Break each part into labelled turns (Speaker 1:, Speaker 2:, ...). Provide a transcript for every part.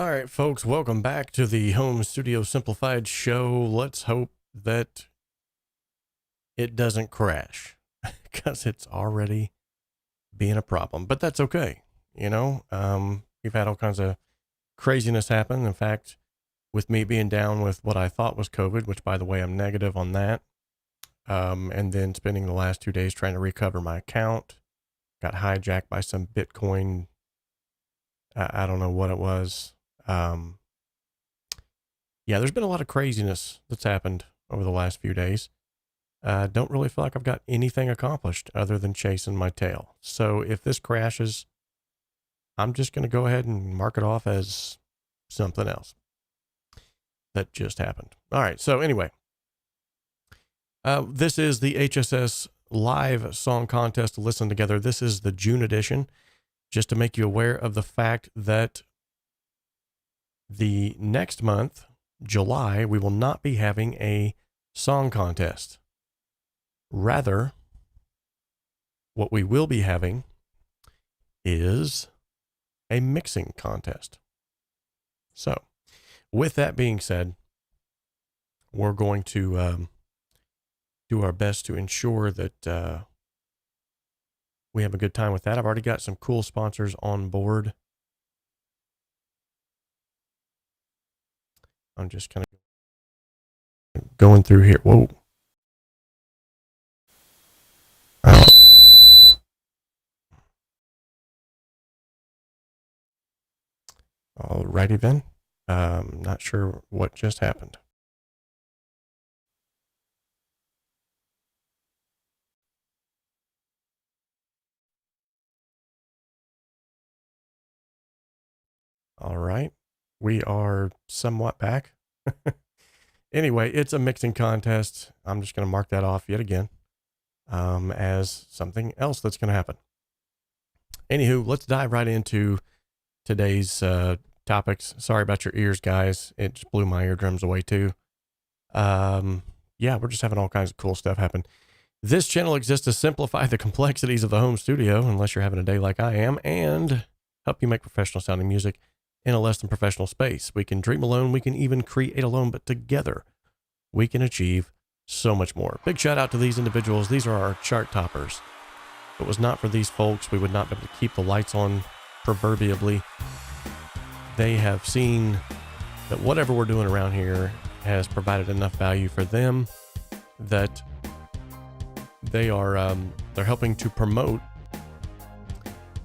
Speaker 1: All right, folks, welcome back to the Home Studio Simplified show. Let's hope that it doesn't crash because it's already being a problem, but that's okay. You know, we've had all kinds of craziness happen. In fact, with me being down with what I thought was COVID, which by the way, I'm negative on that. And then spending the last 2 days trying to recover my account, got hijacked by some Bitcoin. I don't know what it was. Yeah, there's been a lot of craziness that's happened over the last few days. Don't really feel like I've got anything accomplished other than chasing my tail. So if this crashes, I'm just going to go ahead and mark it off as something else that just happened. All right. So anyway, this is the HSS live song contest to listen together. This is the June edition, just to make you aware of the fact that the next month, July, we will not be having a song contest. Rather, what we will be having is a mixing contest. So, with that being said, we're going to do our best to ensure that we have a good time with that. I've already got some cool sponsors on board. I'm just kind of going through here. Whoa. Alrighty then. Not sure what just happened. All right. We are somewhat back. Anyway, it's a mixing contest. I'm just going to mark that off yet again as something else that's going to happen. Anywho, let's dive right into today's topics. Sorry about your ears, guys. It just blew my eardrums away too. Yeah, we're just having all kinds of cool stuff happen. This channel exists to simplify the complexities of the home studio, unless you're having a day like I am, and help you make professional sounding music in a less than professional space. We can dream alone, we can even create alone, but together we can achieve so much more. Big shout out to these individuals. These are our chart toppers. If it was not for these folks, we would not be able to keep the lights on proverbially. They have seen that whatever we're doing around here has provided enough value for them that they are they're helping to promote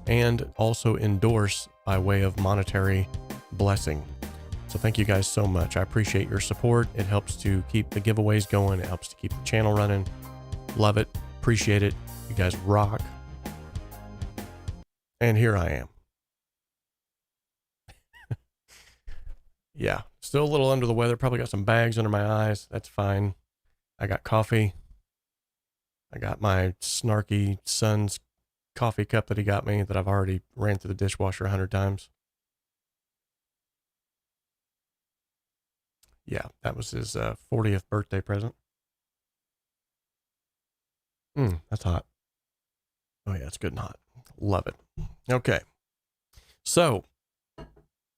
Speaker 1: and also endorse by way of monetary blessing. So thank you guys so much. I appreciate your support. It helps to keep the giveaways going. It helps to keep the channel running. Love it. Appreciate it. You guys rock. And here I am. Yeah, still a little under the weather. Probably got some bags under my eyes. That's fine. I got coffee. I got my snarky son's coffee cup that he got me that I've already ran through the dishwasher 100 times. Yeah, that was his 40th birthday present. That's hot. Oh yeah, it's good and hot. Love it. Okay. So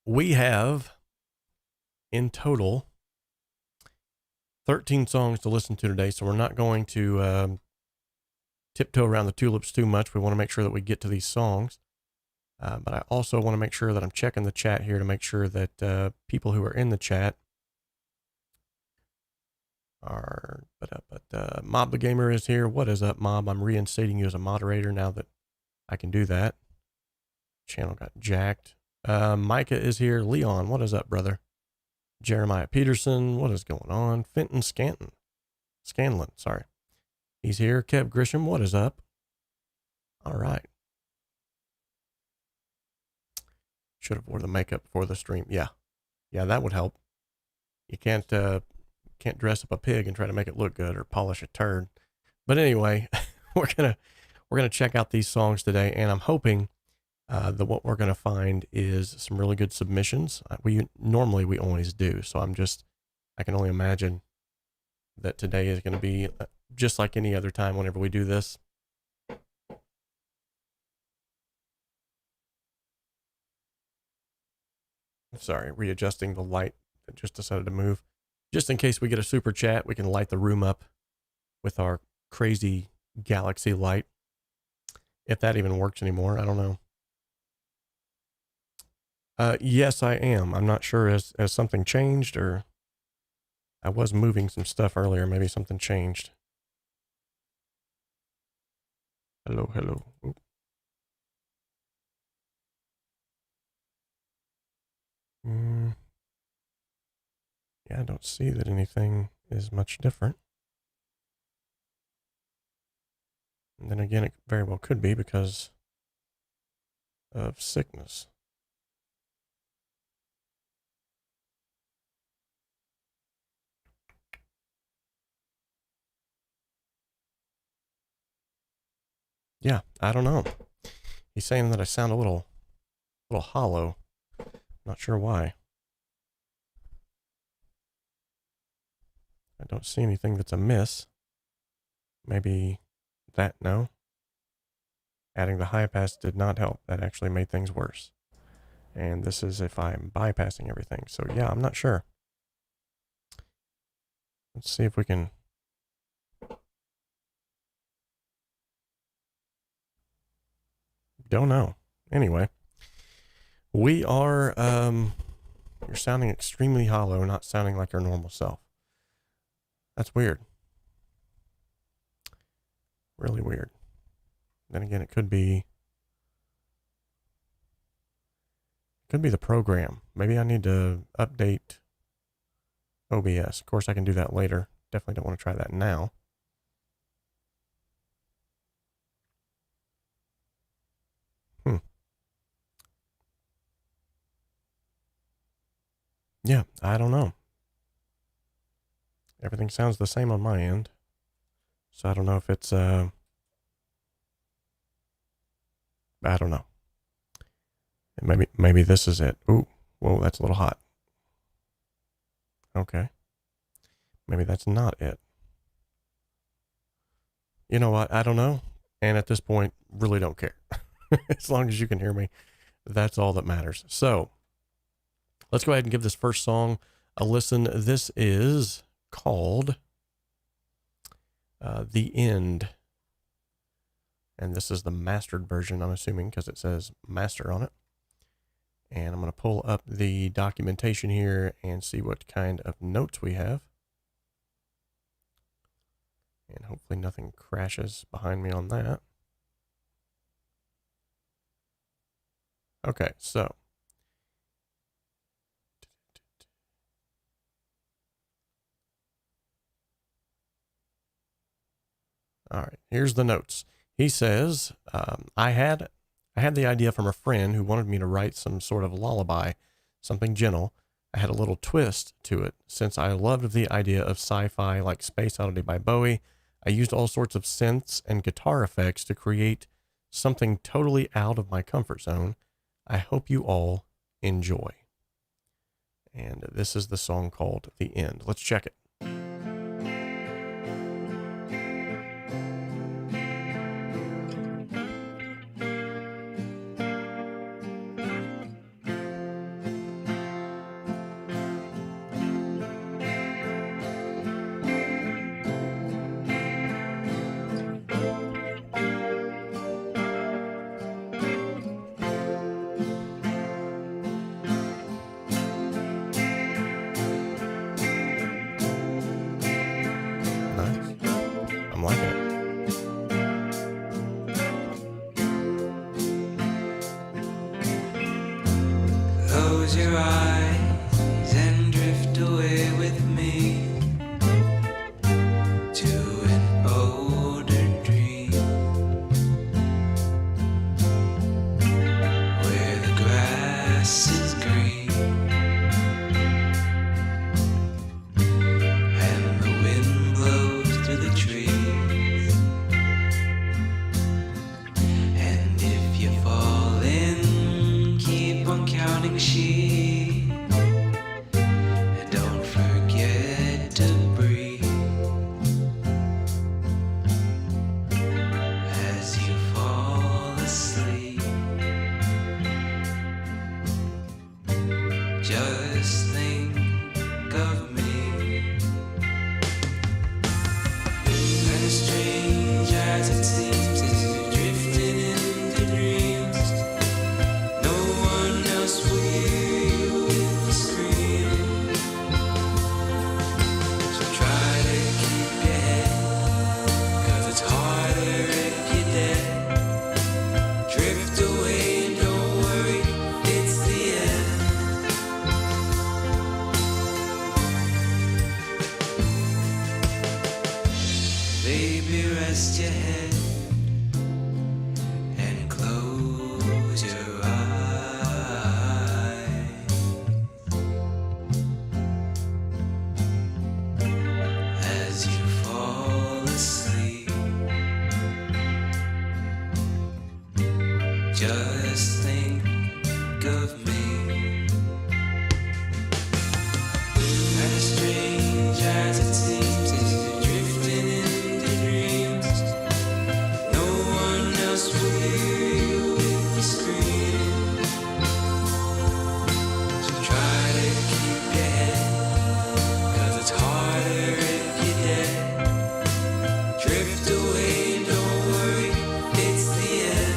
Speaker 1: we have in total 13 songs to listen to today. So we're not going to tiptoe around the tulips too much. We want to make sure that we get to these songs. But I also want to make sure that I'm checking the chat here to make sure that people who are in the chat are, Mob the Gamer is here. What is up, Mob? I'm reinstating you as a moderator now that I can do that. Channel got jacked. Micah is here. Leon, what is up, brother? Jeremiah Peterson, what is going on? Fenton Scanlon, sorry. He's here. Kev Grisham, what is up? All right. Should have wore the makeup before the stream. Yeah, that would help. You can't dress up a pig and try to make it look good or polish a turd. But anyway, we're gonna check out these songs today, and I'm hoping that what we're gonna find is some really good submissions. We always do, so I can only imagine that today is going to be just like any other time whenever we do this. Sorry, readjusting the light that just decided to move. Just in case we get a super chat, we can light the room up with our crazy galaxy light. If that even works anymore, I don't know. Yes, I am. I'm not sure has something changed, or I was moving some stuff earlier. Maybe something changed. Hello, hello. Oop. Yeah, I don't see that anything is much different. And then again, it very well could be because of sickness. Yeah, I don't know. He's saying that I sound a little hollow. Not sure why. I don't see anything that's amiss. Maybe that, no. Adding the high pass did not help. That actually made things worse. And this is if I'm bypassing everything. So yeah, I'm not sure. Let's see if we can. Don't know. Anyway, we are, you're sounding extremely hollow, not sounding like your normal self. That's weird. Really weird. Then again, it could be the program. Maybe I need to update OBS. Of course, I can do that later. Definitely don't want to try that now. Yeah, I don't know. Everything sounds the same on my end. So I don't know if it's, I don't know. Maybe this is it. Ooh, whoa, that's a little hot. Okay. Maybe that's not it. You know what? I don't know. And at this point, really don't care. As long as you can hear me, that's all that matters. So let's go ahead and give this first song a listen. This is called The End. And this is the mastered version, I'm assuming, because it says master on it. And I'm going to pull up the documentation here and see what kind of notes we have. And hopefully nothing crashes behind me on that. Okay, so. All right, here's the notes. He says, I had the idea from a friend who wanted me to write some sort of lullaby, something gentle. I had a little twist to it. Since I loved the idea of sci-fi like Space Oddity by Bowie, I used all sorts of synths and guitar effects to create something totally out of my comfort zone. I hope you all enjoy. And this is the song called The End. Let's check it.
Speaker 2: Close your eyes and drift away with me to an older dream where the grass is green and the wind blows through the trees. And if you fall in, keep on counting sheep. And don't forget to breathe as you fall asleep. Just think of me. And as strange as it seems, as you're drifting into dreams, no one else will hear you with the scream. So try to keep your head, 'cause it's harder if you're dead. Drift away and don't worry, it's the end. Baby, rest your head and close your eyes as you fall asleep. Just think of me. And as strange as it seems, as you're drifting into dreams, no one else will hear you with the scream. So try to keep your head, 'cause it's harder if you're dead. Drift away and don't worry, it's the end.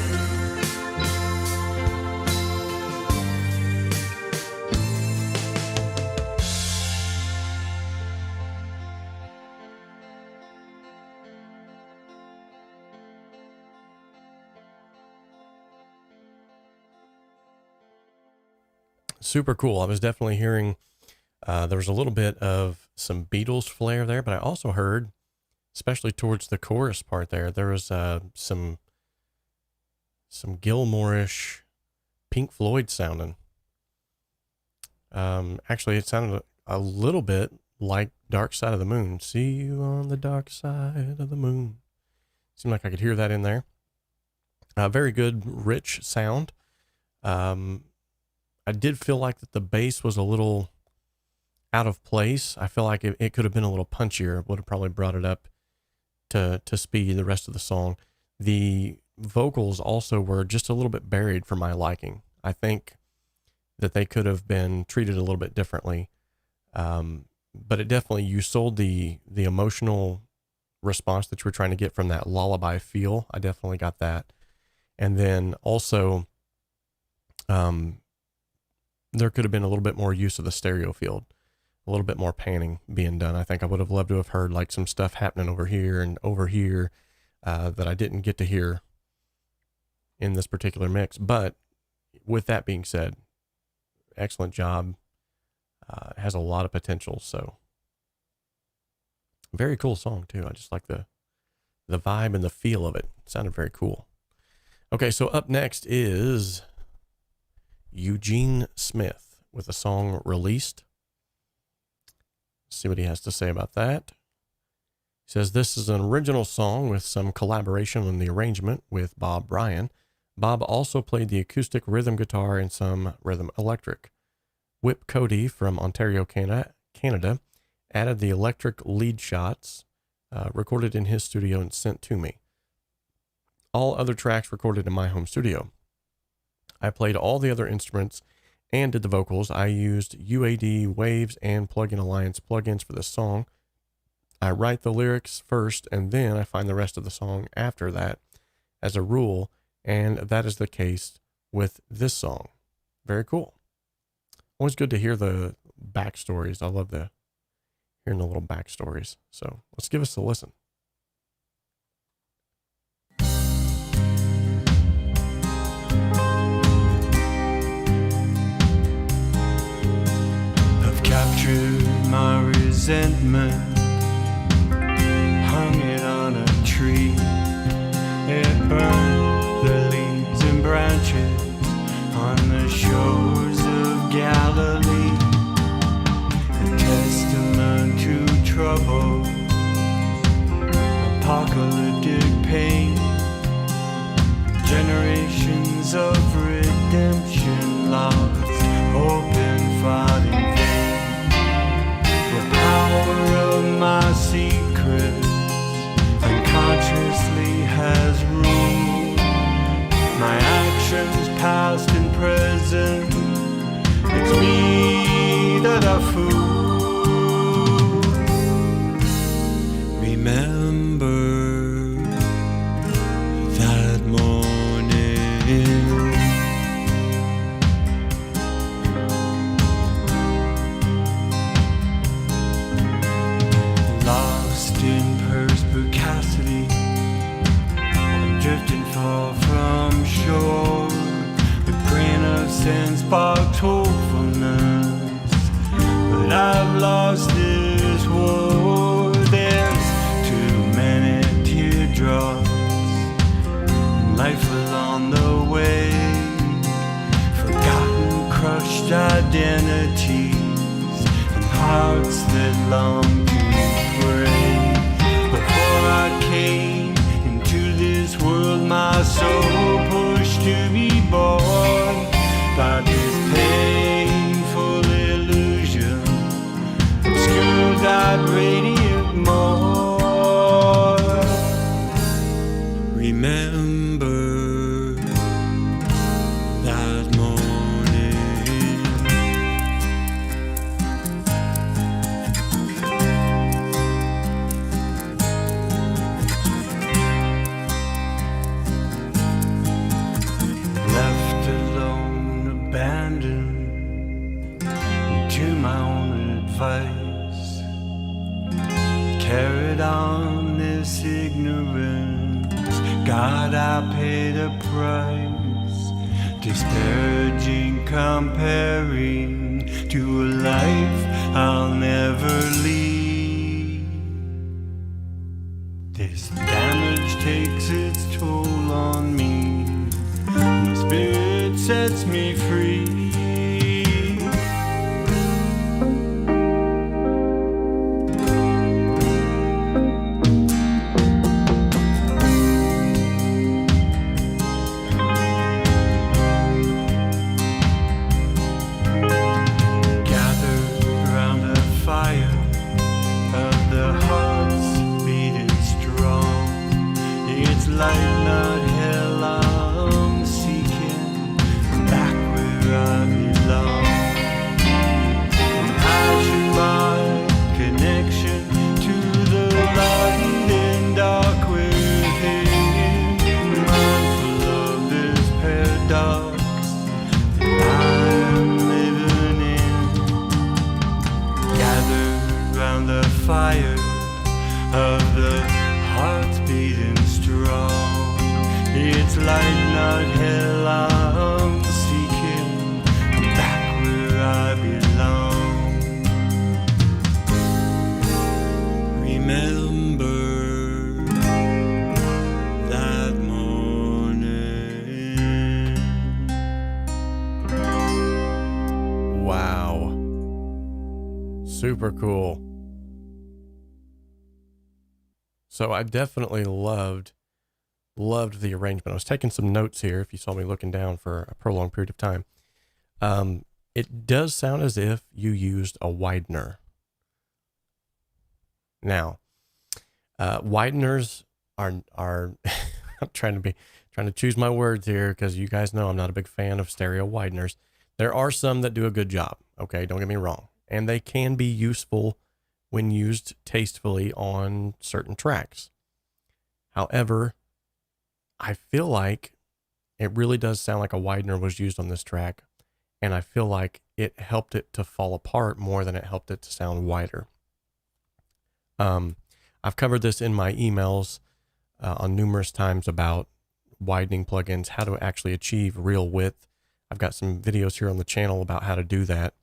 Speaker 1: Super cool. I was definitely hearing, there was a little bit of some Beatles flair there, but I also heard, especially towards the chorus part there was some Gilmore-ish Pink Floyd sounding. Actually, it sounded a little bit like Dark Side of the Moon. See you on the dark side of the moon. Seemed like I could hear that in there. Very good, rich sound. I did feel like that the bass was a little out of place. I feel like it could have been a little punchier. Would have probably brought it up to speed the rest of the song. The vocals also were just a little bit buried for my liking. I think that they could have been treated a little bit differently. But it definitely, you sold the emotional response that you were trying to get from that lullaby feel. I definitely got that. And then also, there could have been a little bit more use of the stereo field, a little bit more panning being done. I think I would have loved to have heard like some stuff happening over here and over here that I didn't get to hear in this particular mix. But with that being said, excellent job. It has a lot of potential. So very cool song too. I just like the vibe and the feel of it. It sounded very cool. Okay, so up next is Eugene Smith with a song Released. See what he has to say about that. He says, this is an original song with some collaboration on the arrangement with Bob Bryan. Bob also played the acoustic rhythm guitar and some rhythm electric. 𝗏𝗏 𝗀𝗀𝗀𝗀 from Ontario, Canada, added the electric lead shots, recorded in his studio and sent to me. All other tracks recorded in my home studio. I played all the other instruments and did the vocals. I used UAD, Waves, and Plugin Alliance plugins for this song. I write the lyrics first, and then I find the rest of the song after that as a rule, and that is the case with this song. Very cool. Always good to hear the backstories. I love hearing the little backstories. So let's give us a listen.
Speaker 3: Captured my resentment, hung it on a tree. It burned the leaves and branches on the shores of Galilee. A testament to trouble, apocalyptic pain, generations of redemption lost, hope and fought in vain. Power of my secrets unconsciously has ruled my actions past and present. It's me Remember that morning. Lost in perspicacity, drifting far from shore. A grain of sand sparked hopefulness, but I've lost this war. There's too many teardrops, and life along the way. Forgotten, crushed identities, and hearts that long to pray. Before I came into this world, my soul pushed to be born by this painful illusion, obscured that radiant morn. Remember that morning. Left alone, abandoned to my own advice, carried on this ignorance. God, I paid a price, disparaging, comparing to a life I'll never lead. This damage takes its toll on me. My spirit sets me free. Gathered round a fire of the hearts beating strong. It's light, not hell, I'm seeking back where I belong. Passion, my connection to the light and dark within. Mindful of this paradox that I'm living in. Gathered round the fire of the hearts beating strong. It's light, not hell, I'm seeking back where I belong. Remember that morning.
Speaker 1: Wow. Super cool. So I definitely loved the arrangement. I was taking some notes here if you saw me looking down for a prolonged period of time. It does sound as if you used a widener. Now, wideners are I'm trying to choose my words here because you guys know I'm not a big fan of stereo wideners. There are some that do a good job. Okay, don't get me wrong. And they can be useful when used tastefully on certain tracks. However, I feel like it really does sound like a widener was used on this track, and I feel like it helped it to fall apart more than it helped it to sound wider. I've covered this in my emails on numerous times about widening plugins, how to actually achieve real width. I've got some videos here on the channel about how to do that.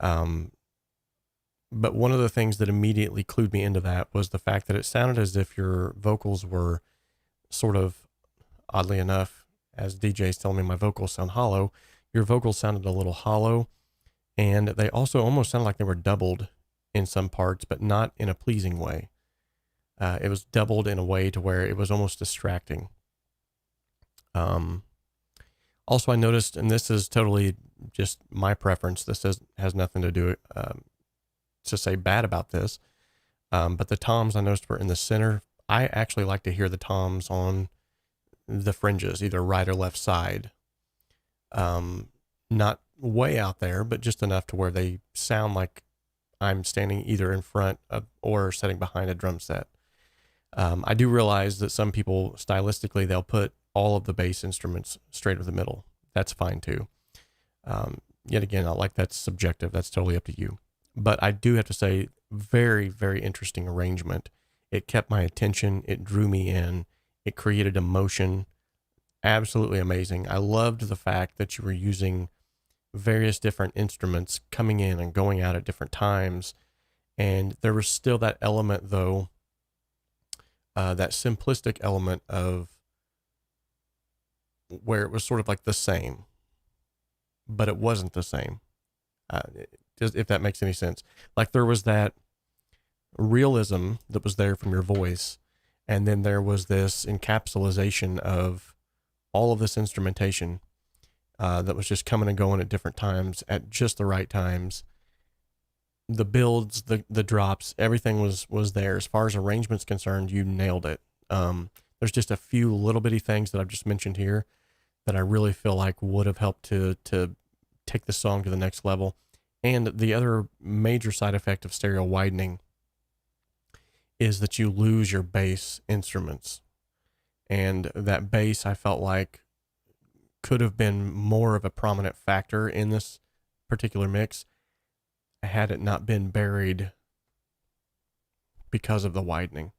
Speaker 1: But one of the things that immediately clued me into that was the fact that it sounded as if your vocals were sort of, oddly enough, as DJ's telling me my vocals sound hollow, your vocals sounded a little hollow, and they also almost sounded like they were doubled in some parts, but not in a pleasing way. It was doubled in a way to where it was almost distracting. Also, I noticed, and this is totally just my preference, this has nothing to do to say bad about this, but the toms I noticed were in the center. I actually like to hear the toms on the fringes, either right or left side. not way out there, but just enough to where they sound like I'm standing either in front of or sitting behind a drum set. I do realize that some people stylistically, they'll put all of the bass instruments straight over the middle. That's fine too. Yet again, like that's subjective. That's totally up to you. But I do have to say, very, very interesting arrangement. It kept my attention. It drew me in. It created emotion. Absolutely amazing. I loved the fact that you were using various different instruments coming in and going out at different times. And there was still that element, though, that simplistic element of where it was sort of like the same, but it wasn't the same. If that makes any sense. Like there was that realism that was there from your voice, and then there was this encapsulation of all of this instrumentation that was just coming and going at different times, at just the right times. The builds, the drops, everything was there. As far as arrangement's concerned, you nailed it. There's just a few little bitty things that I've just mentioned here that I really feel like would have helped to take the song to the next level. And the other major side effect of stereo widening is that you lose your bass instruments. And that bass, I felt like, could have been more of a prominent factor in this particular mix had it not been buried because of the widening.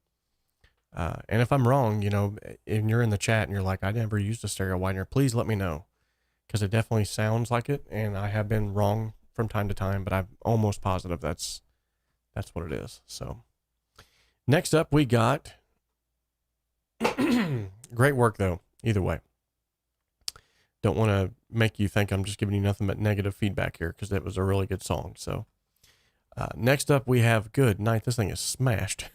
Speaker 1: And if I'm wrong, you know, and you're in the chat and you're like, I never used a stereo widener, please let me know, because it definitely sounds like it, and I have been wrong from time to time, but I'm almost positive that's what it is. So next up we got great work though, either way. Don't want to make you think I'm just giving you nothing but negative feedback here, because that was a really good song. So next up we have good night. This thing is smashed.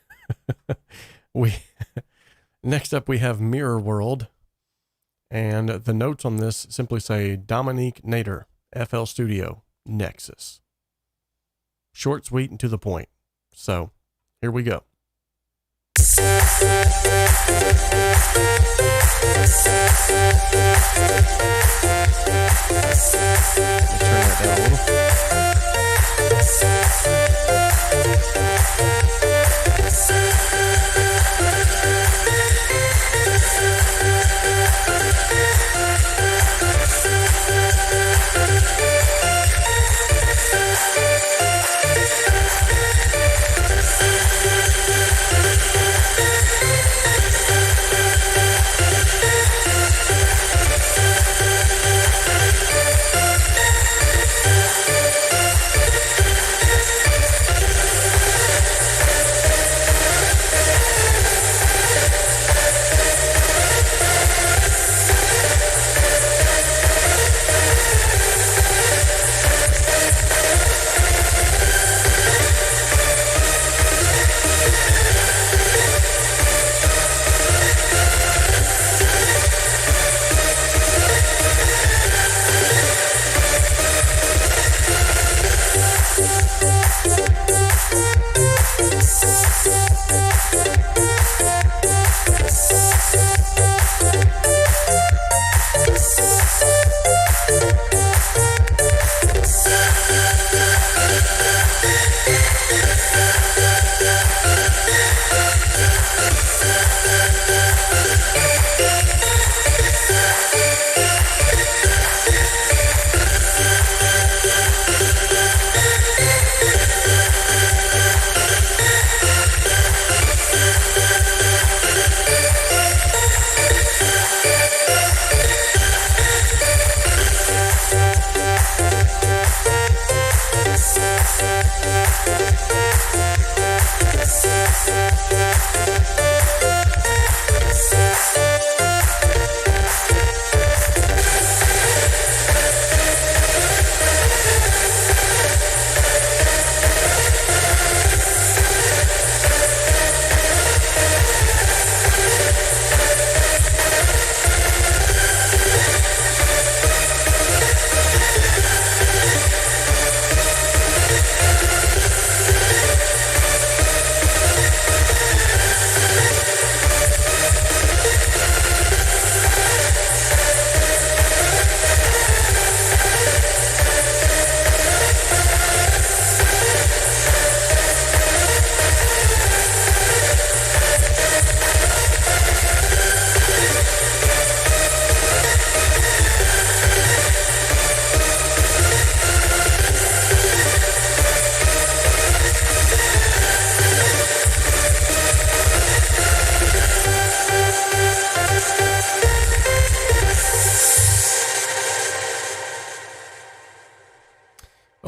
Speaker 1: Next up we have Mirror World, and the notes on this simply say Dominique Nader, FL Studio, Nexus. Short, sweet, and to the point. So here we go. Let's turn that down a little.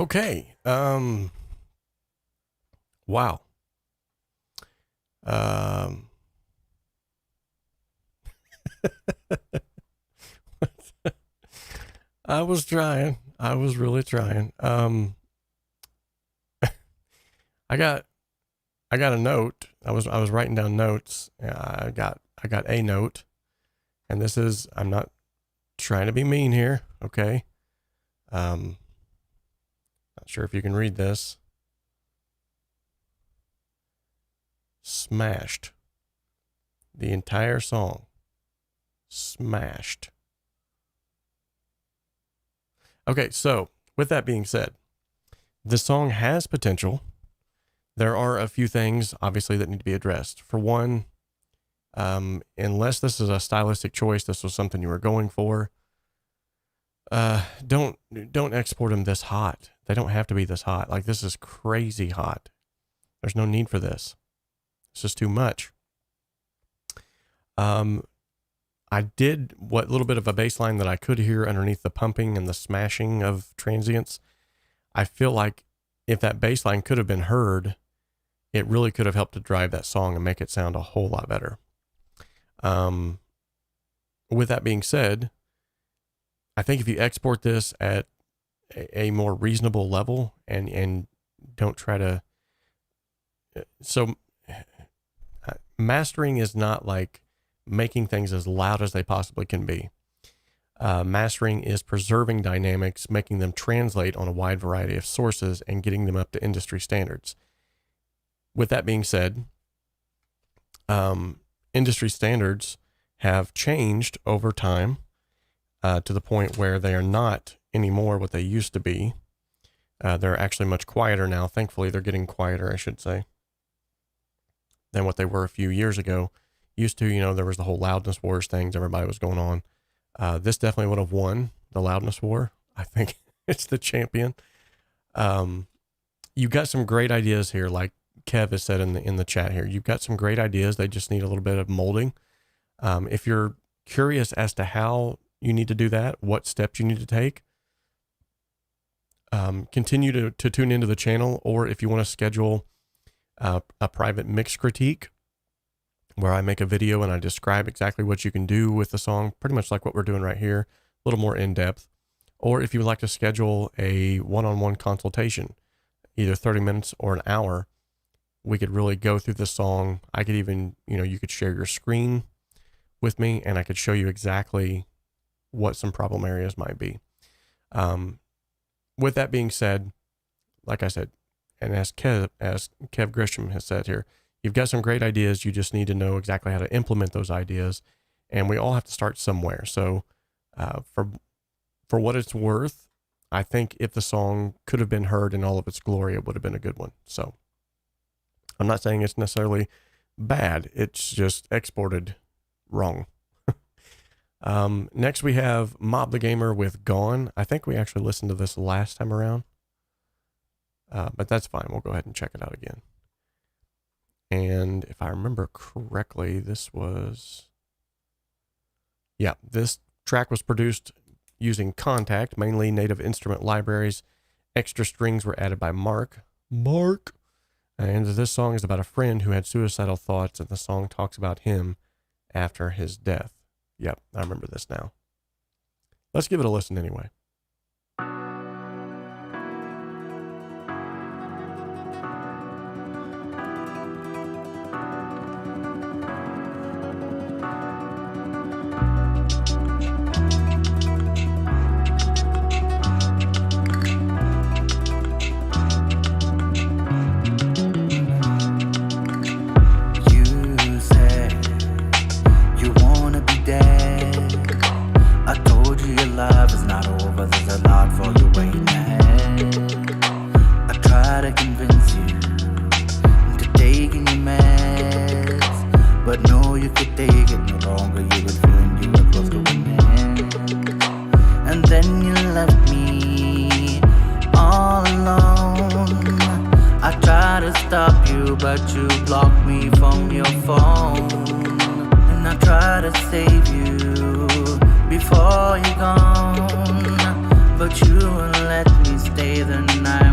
Speaker 1: Okay. Wow. I was trying. I was really trying. I got a note. I was writing down notes. I got a note, and this is, I'm not trying to be mean here. Okay. Not sure if you can read this. Smashed. The entire song. Smashed. Okay, so with that being said, the song has potential. There are a few things, obviously, that need to be addressed. For one, unless this is a stylistic choice, this was something you were going for, don't export them this hot. They don't have to be this hot. Like, this is crazy hot. There's no need for this. It's just too much. I did what little bit of a bass line that I could hear underneath the pumping and the smashing of transients. I feel like if that bass line could have been heard, it really could have helped to drive that song and make it sound a whole lot better. With that being said, I think if you export this at a more reasonable level and don't try to, mastering is not like making things as loud as they possibly can be. Mastering is preserving dynamics, making them translate on a wide variety of sources and getting them up to industry standards. With that being said, industry standards have changed over time to the point where they are not anymore what they used to be. They're actually much quieter now. Thankfully, they're getting quieter, I should say, than what they were a few years ago. Used to, there was the whole loudness wars things everybody was going on. This definitely would have won the loudness war. I think it's the champion. You've got some great ideas here, like Kev has said in the chat here. You've got some great ideas. They just need a little bit of molding. If you're curious as to how you need to do that, what steps you need to take, continue to tune into the channel, or if you want to schedule a private mix critique where I make a video and I describe exactly what you can do with the song, pretty much like what we're doing right here, a little more in depth. Or if you would like to schedule a one-on-one consultation, either 30 minutes or an hour, we could really go through the song. I could even, you could share your screen with me and I could show you exactly what some problem areas might be. With that being said, like I said, and as Kev Grisham has said here, you've got some great ideas. You just need to know exactly how to implement those ideas. And we all have to start somewhere. So for what it's worth, I think if the song could have been heard in all of its glory, it would have been a good one. So I'm not saying it's necessarily bad. It's just exported wrong. Next we have Mob the Gamer with Gone. I think we actually listened to this last time around. But that's fine. We'll go ahead and check it out again. And if I remember correctly, this track was produced using Kontakt, mainly native instrument libraries. Extra strings were added by Mark. And this song is about a friend who had suicidal thoughts, and the song talks about him after his death. Yep, I remember this now. Let's give it a listen anyway.
Speaker 2: Before you're gone, but you won't let me stay the night.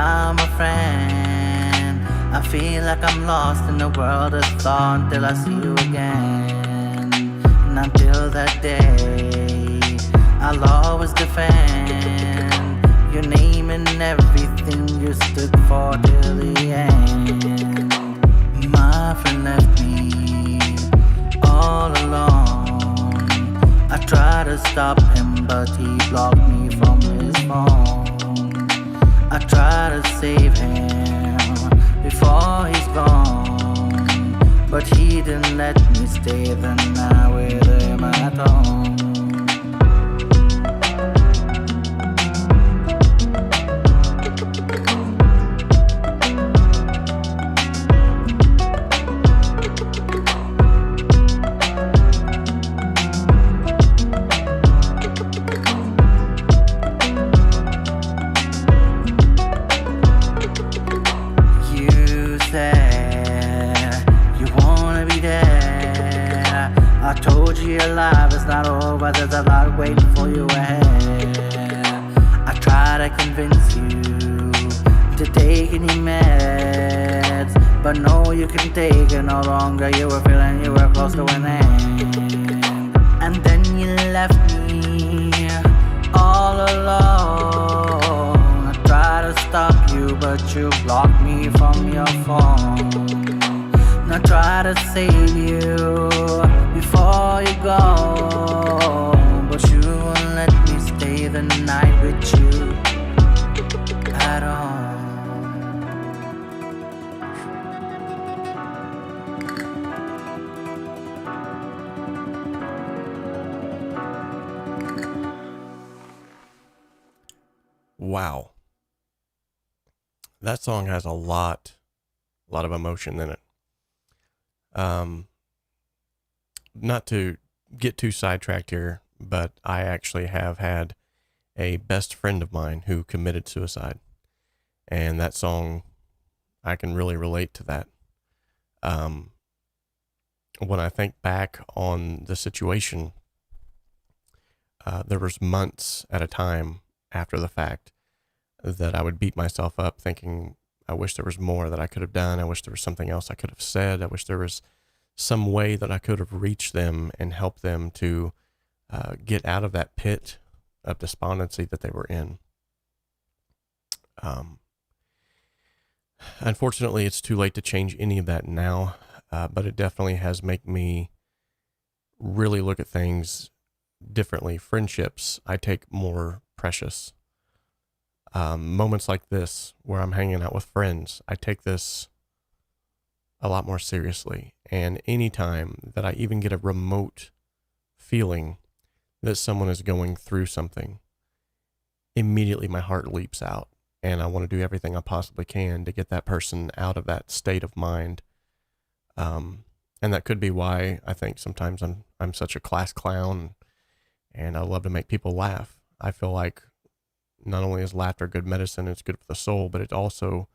Speaker 4: I'm a friend. I feel like I'm lost in the world of thought until I see you again. And until that day, I'll always defend your name and everything you stood for till the end. My friend left me all alone. I tried to stop him, but he blocked me from his phone. I tried to save him before he's gone, but he didn't let me stay the night with him at home. Your life is not over, there's a lot waiting for you ahead. I try to convince you to take any meds, but no, you can take it no longer. You were feeling you were close to an end, and then you left me all alone. I try to stop you, but you blocked me from your phone. I try to save you before you go, but you won't let me stay the night with you at all.
Speaker 1: Wow. That song has a lot of emotion in it. Not to get too sidetracked here, but I actually have had a best friend of mine who committed suicide. And that song, I can really relate to that. When I think back on the situation, there was months at a time after the fact that I would beat myself up thinking, I wish there was more that I could have done. I wish there was something else I could have said. I wish there was some way that I could have reached them and helped them to get out of that pit of despondency that they were in. Unfortunately, it's too late to change any of that now, but it definitely has made me really look at things differently. Friendships, I take more precious. Moments like this, where I'm hanging out with friends, I take this a lot more seriously. And anytime that I even get a remote feeling that someone is going through something, immediately my heart leaps out, and I want to do everything I possibly can to get that person out of that state of mind. And that could be why I think sometimes I'm such a class clown, and I love to make people laugh. I feel like not only is laughter good medicine, it's good for the soul, but it also,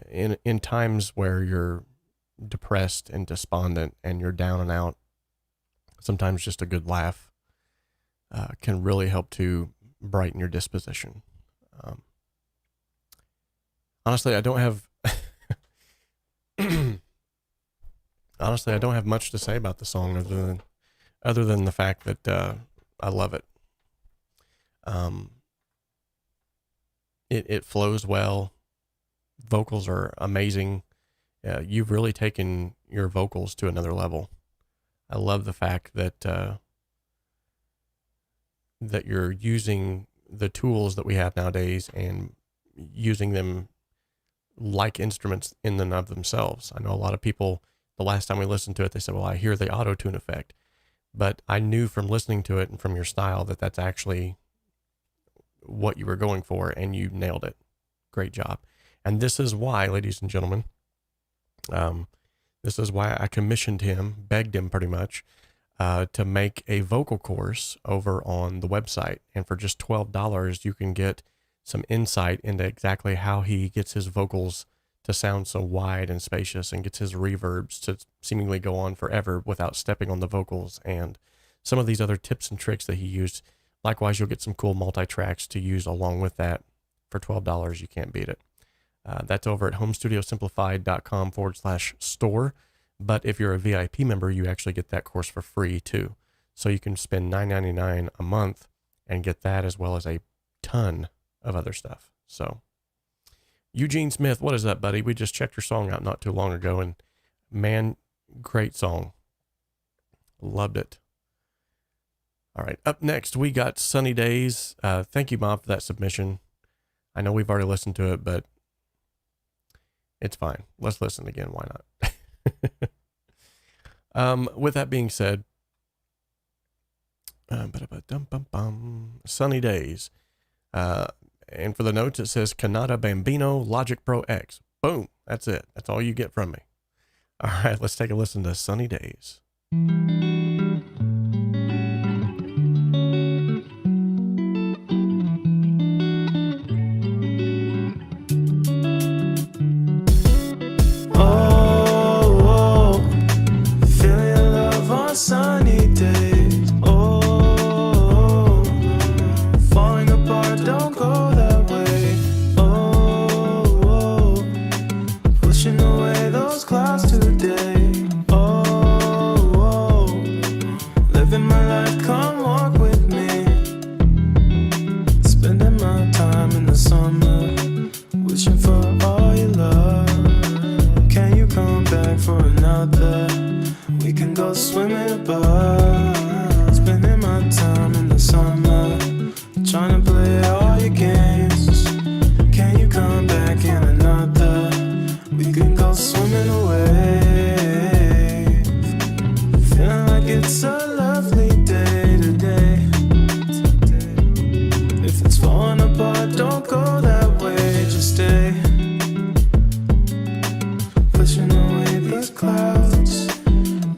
Speaker 1: in times where you're depressed and despondent and you're down and out, sometimes just a good laugh can really help to brighten your disposition. Honestly, I don't have much to say about the song other than the fact that I love it. It flows well. Vocals are amazing. You've really taken your vocals to another level. I love the fact that that you're using the tools that we have nowadays and using them like instruments in and of themselves. I know a lot of people, the last time we listened to it, they said, well, I hear the auto-tune effect. But I knew from listening to it and from your style that that's actually what you were going for, and you nailed it. Great job. And this is why, ladies and gentlemen, this is why I commissioned him, begged him pretty much, to make a vocal course over on the website. And for just $12, you can get some insight into exactly how he gets his vocals to sound so wide and spacious, and gets his reverbs to seemingly go on forever without stepping on the vocals, and some of these other tips and tricks that he used. Likewise, you'll get some cool multi-tracks to use along with that for $12, you can't beat it. That's over at homestudiosimplified.com/store. But if you're a VIP member, you actually get that course for free too. So you can spend $9.99 a month and get that as well as a ton of other stuff. So Eugene Smith, what is up, buddy? We just checked your song out not too long ago, and man, great song. Loved it. All right, up next, we got Sunny Days. Thank you, Mom, for that submission. I know we've already listened to it, but it's fine. Let's listen again. Why not? With that being said, Sunny Days. And for the notes, it says 𝗧𝗵𝗲 𝗦𝗦 Pro X. Boom. That's it. That's all you get from me. All right, let's take a listen to Sunny Days.
Speaker 2: Sunny days, oh, falling apart, don't go that way, oh, pushing away those clouds today, oh, living my life, come walk with me, spending my time in the summer, wishing for all your love, can you come back for another? We can go swimming above, spending my time in the summer, trying to play all your games. Can you come back in another? We can go swimming away. Feeling like it's a lovely day today. If it's falling apart, don't go that way, just stay. Pushing away these clouds.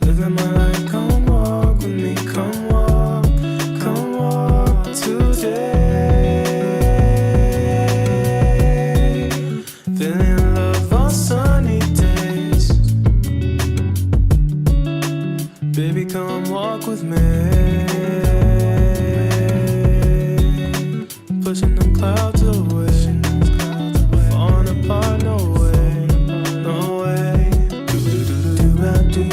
Speaker 2: Living my life, come walk with me, come walk today. Feeling love on sunny days. Baby, come walk with me. Pushing them clouds away. Falling apart, no way, no way. Do-do-do-do-do-do-do-do.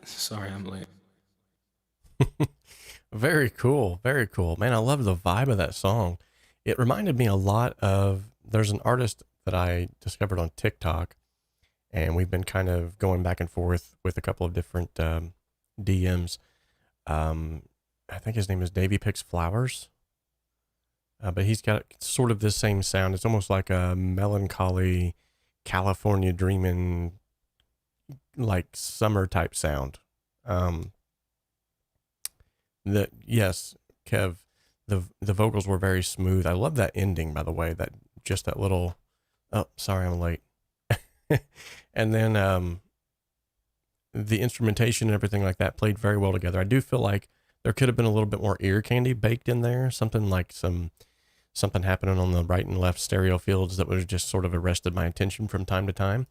Speaker 2: Sorry, I'm late.
Speaker 1: Very cool. Very cool. Man, I love the vibe of that song. It reminded me a lot of, there's an artist that I discovered on TikTok, and we've been kind of going back and forth with a couple of different DMs. I think his name is 𝗬𝗵𝗂𝗀𝗀. But he's got sort of this same sound. It's almost like a melancholy California dreaming, like summer type sound. Yes, Kev, the vocals were very smooth. I love that ending, by the way, that just that little, oh, sorry, I'm late. And then, the instrumentation and everything like that played very well together. I do feel like there could have been a little bit more ear candy baked in there. Something like something happening on the right and left stereo fields that was just sort of arrested my attention from time to time.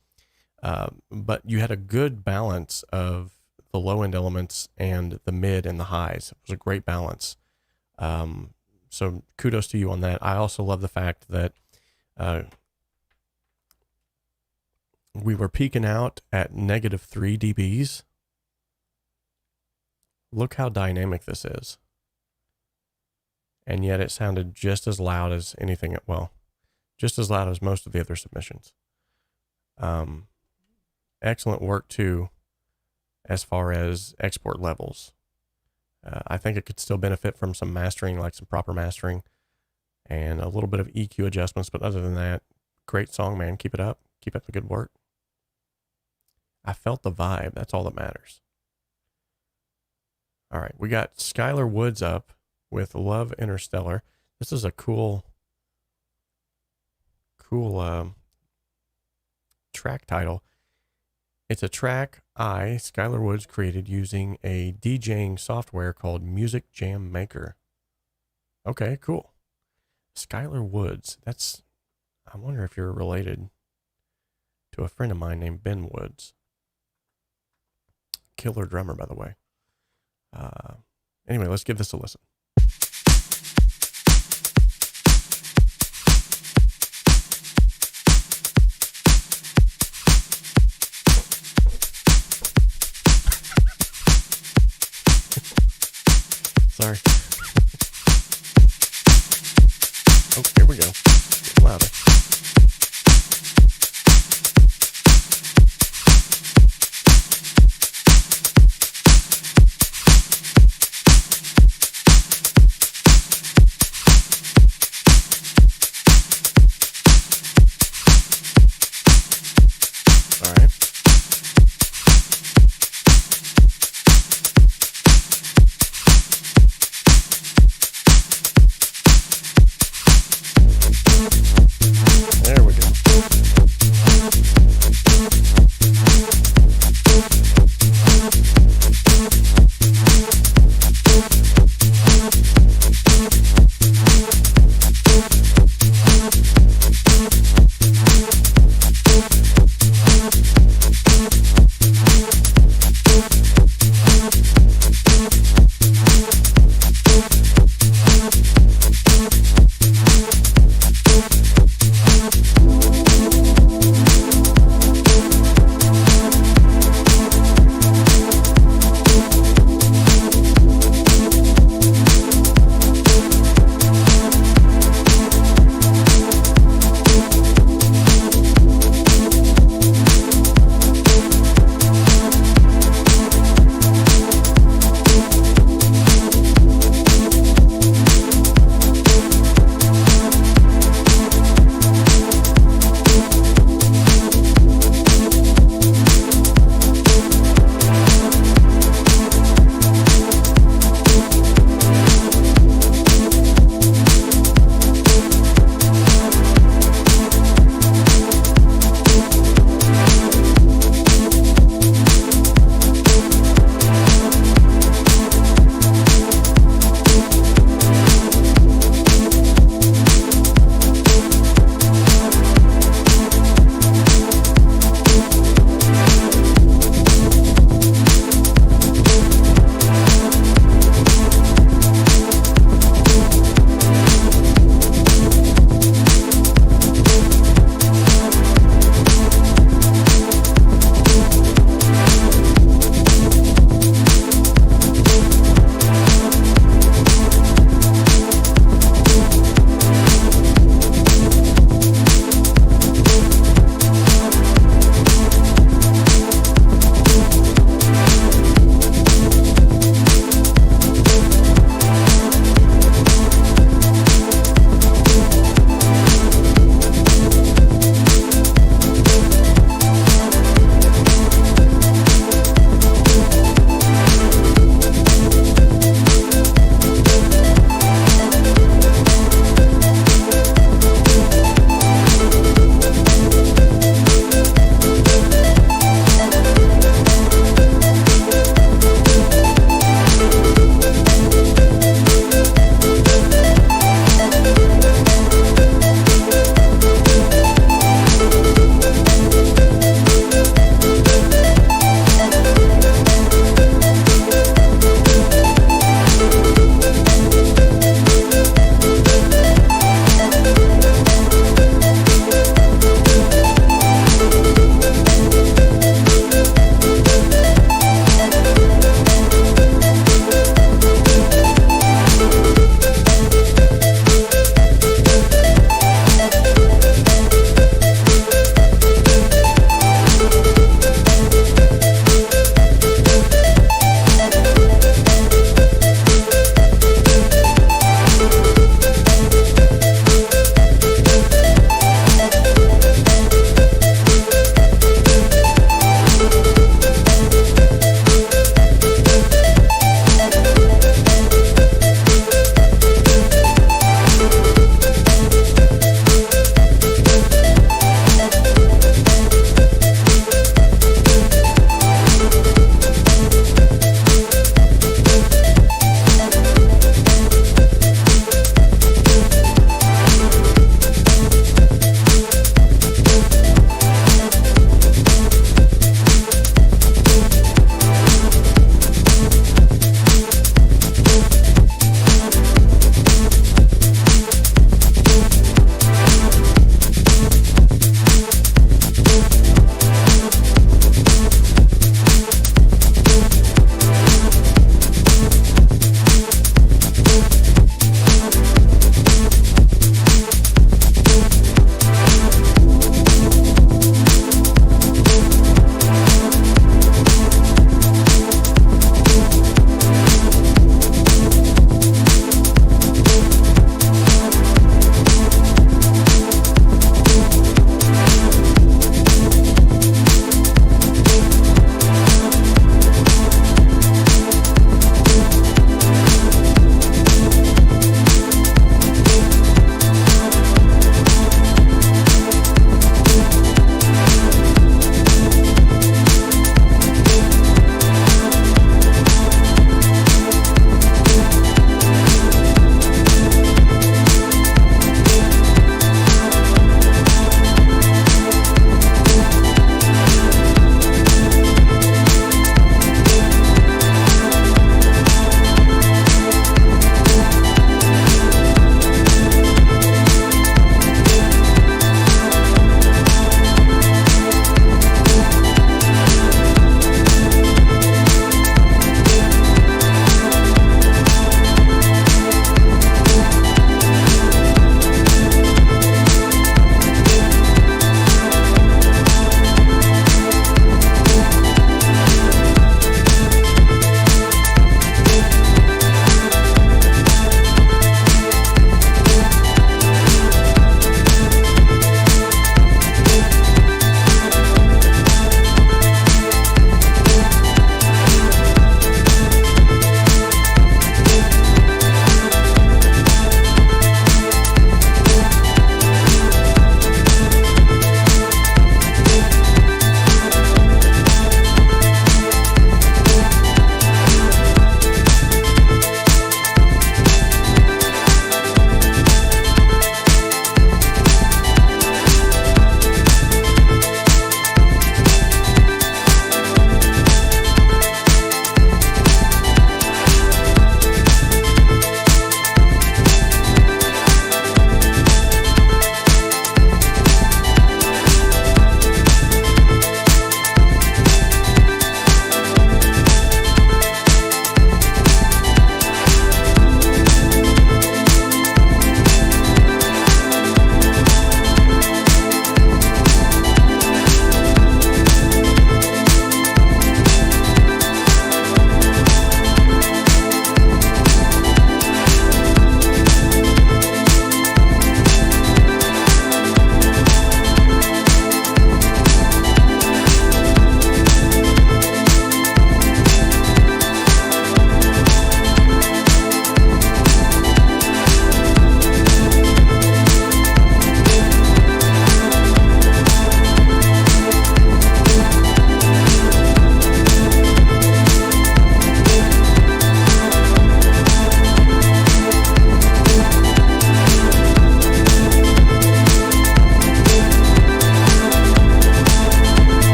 Speaker 1: But you had a good balance of the low end elements and the mid and the highs. It was a great balance. So kudos to you on that. I also love the fact that we were peaking out at -3 dBs. Look how dynamic this is. And yet it sounded just as loud as anything, well, just as loud as most of the other submissions. Excellent work too, as far as export levels. I think it could still benefit from some mastering, like some proper mastering and a little bit of EQ adjustments. But other than that, great song, man. Keep it up. Keep up the good work. I felt the vibe. That's all that matters. All right. We got Skylar Woods up with Love Interstellar. This is a cool track title. It's a track Skylar Woods, created using a DJing software called Music Jam Maker. Okay, cool. Skylar Woods. I wonder if you're related to to a friend of mine named Ben Woods. Killer drummer, by the way. Anyway, let's give this a listen. Sorry. Oh, here we go. Get louder. All right.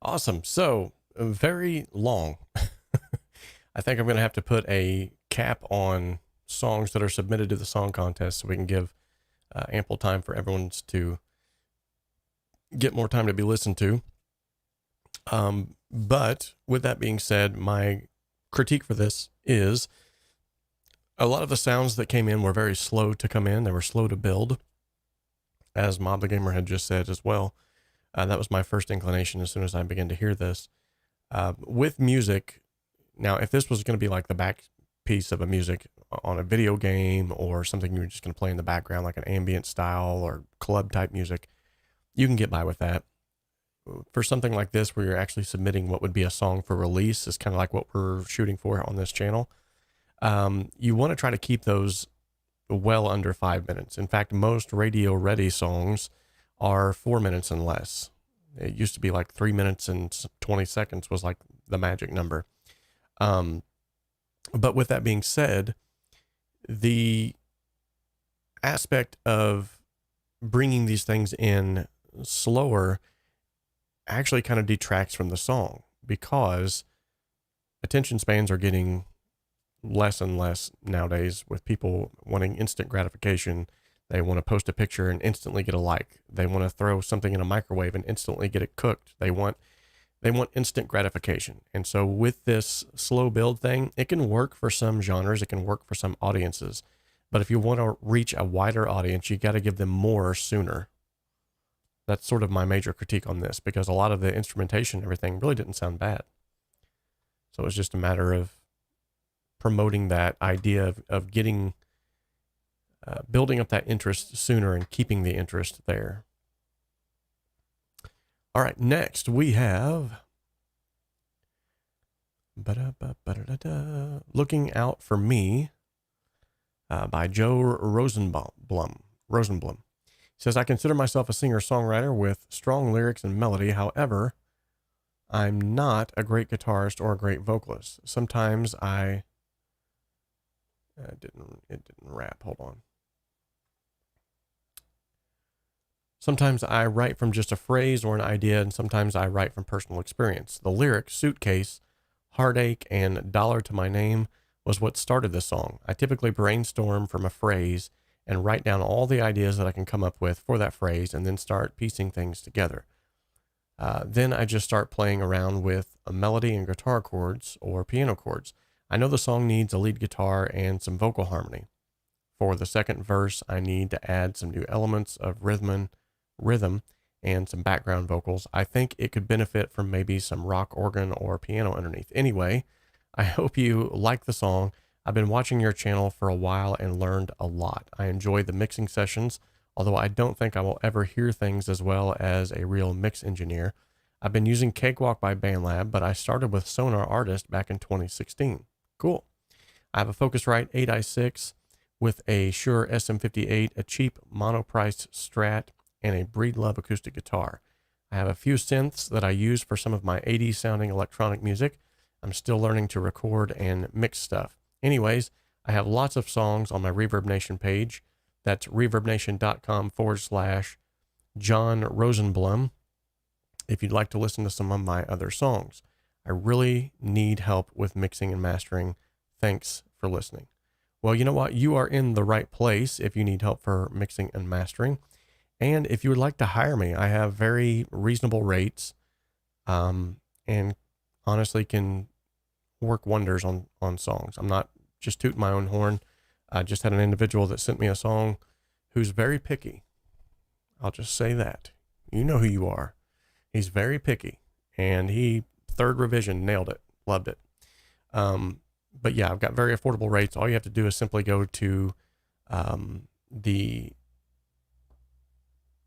Speaker 1: Awesome. So very long. I think I'm going to have to put a cap on songs that are submitted to the song contest so we can give ample time for everyone to get more time to be listened to. But with that being said, my critique for this is a lot of the sounds that came in were very slow to come in. They were slow to build, as Mob the Gamer had just said as well. That was my first inclination as soon as I began to hear this. With music, now if this was going to be like the back piece of a music on a video game or something you're just going to play in the background, like an ambient style or club type music, you can get by with that. For something like this, where you're actually submitting what would be a song for release, is kind of like what we're shooting for on this channel. You want to try to keep those well under 5 minutes. In fact, most radio ready songs are 4 minutes and less. It used to be like 3 minutes and 20 seconds was like the magic number. But with that being said, the aspect of bringing these things in slower actually kind of detracts from the song, because attention spans are getting less and less nowadays, with people wanting instant gratification. They want to post a picture and instantly get a like. They want to throw something in a microwave and instantly get it cooked. They want instant gratification. And so with this slow build thing, it can work for some genres. It can work for some audiences. But if you want to reach a wider audience, you got to give them more sooner. That's sort of my major critique on this, because a lot of the instrumentation and everything really didn't sound bad. So it was just a matter of promoting that idea of getting, building up that interest sooner and keeping the interest there. All right, next we have Looking Out for Me by Joe Rosenblum. He says, I consider myself a singer-songwriter with strong lyrics and melody. However, I'm not a great guitarist or a great vocalist. Sometimes it didn't rap. Hold on. Sometimes I write from just a phrase or an idea, and sometimes I write from personal experience. The lyrics, suitcase, heartache, and dollar to my name was what started the song. I typically brainstorm from a phrase and write down all the ideas that I can come up with for that phrase, and then start piecing things together. Then I just start playing around with a melody and guitar chords or piano chords. I know the song needs a lead guitar and some vocal harmony. For the second verse, I need to add some new elements of rhythm and some background vocals. I think it could benefit from maybe some rock organ or piano underneath. Anyway, I hope you like the song. I've been watching your channel for a while and learned a lot. I enjoy the mixing sessions, although I don't think I will ever hear things as well as a real mix engineer. I've been using Cakewalk by BandLab, but I started with Sonar Artist back in 2016. Cool. I have a Focusrite 8i6 with a Shure SM58, a cheap mono-priced Strat, and a Breedlove acoustic guitar. I have a few synths that I use for some of my 80s sounding electronic music. I'm still learning to record and mix stuff. Anyways, I have lots of songs on my Reverb Nation page. That's reverbnation.com/John Rosenblum if you'd like to listen to some of my other songs. I really need help with mixing and mastering. Thanks for listening. Well, you know what? You are in the right place if you need help for mixing and mastering. And if you would like to hire me, I have very reasonable rates, and honestly can work wonders on songs. I'm not just tooting my own horn. I just had an individual that sent me a song who's very picky. I'll just say that. You know who you are. He's very picky, and he, third revision, nailed it. Loved it. But yeah, I've got very affordable rates. All you have to do is simply go to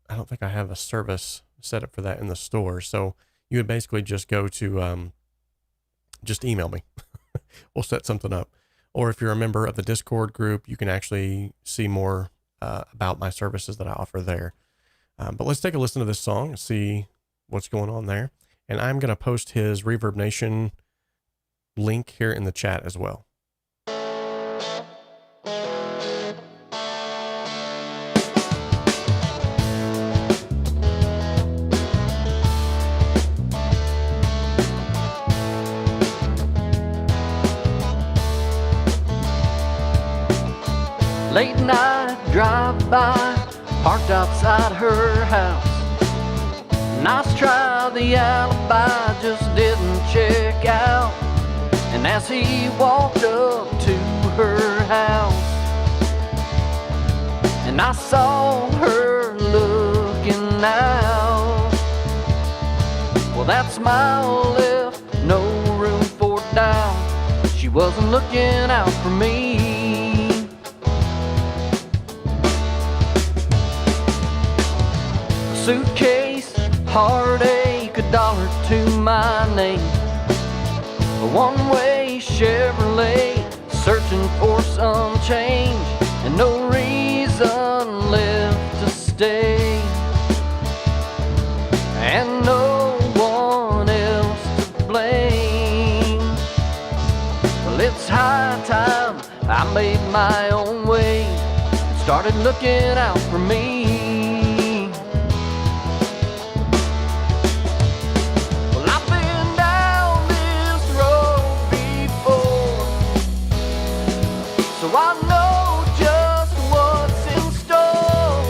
Speaker 1: I don't think I have a service set up for that in the store. So you would basically just go to, just email me. We'll set something up. Or if you're a member of the Discord group, you can actually see more about my services that I offer there. But let's take a listen to this song and see what's going on there. And I'm going to post his Reverb Nation link here in the chat as well.
Speaker 5: late night drive-by, parked outside her house. Nice try, the alibi just didn't check out. And as he walked up to her house, and I saw her looking out, well, that smile left no room for doubt. She wasn't looking out for me. A suitcase, heartache, $1 to my name. A one-way Chevrolet, searching for some change, and no reason left to stay, and no one else to blame. Well, it's high time I made my own way, started looking out for me. Well, I've been down this road before, so I know just what's in store.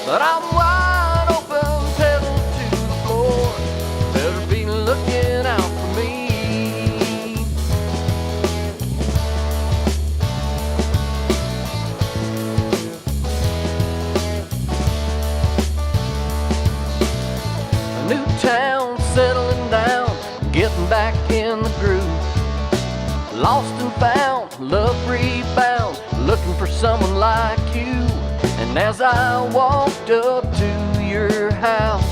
Speaker 5: But I'm wide open, pedal to the floor. Better be looking out for me. A new town, settling down, getting back in the groove. Lost and found, love rebound, looking for someone like you. And as I walked up to your house,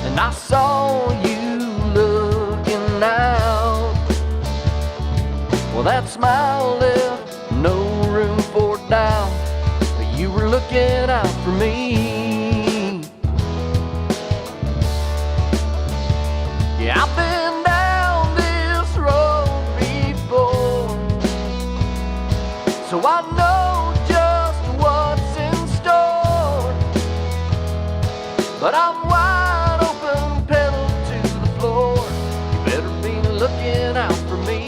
Speaker 5: and I saw you looking out, well, that smile left no room for doubt. You were looking out for me. Yeah, I've been down this road before, so I know just what's in store. But I'm wide open, pedal to the floor. You better be looking out for me.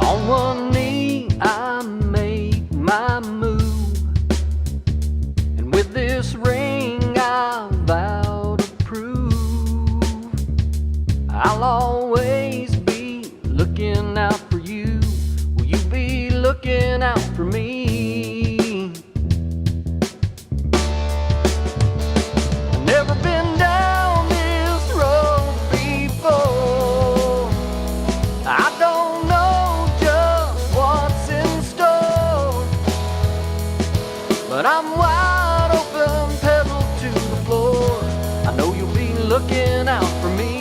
Speaker 5: On one knee I make my move, and with this ring I vow to prove I'll always be looking out for you. Will you be looking out for me? I've never been down this road before. I don't know just what's in store, but I'm wide open, pedal to the floor. I know you'll be looking out for me.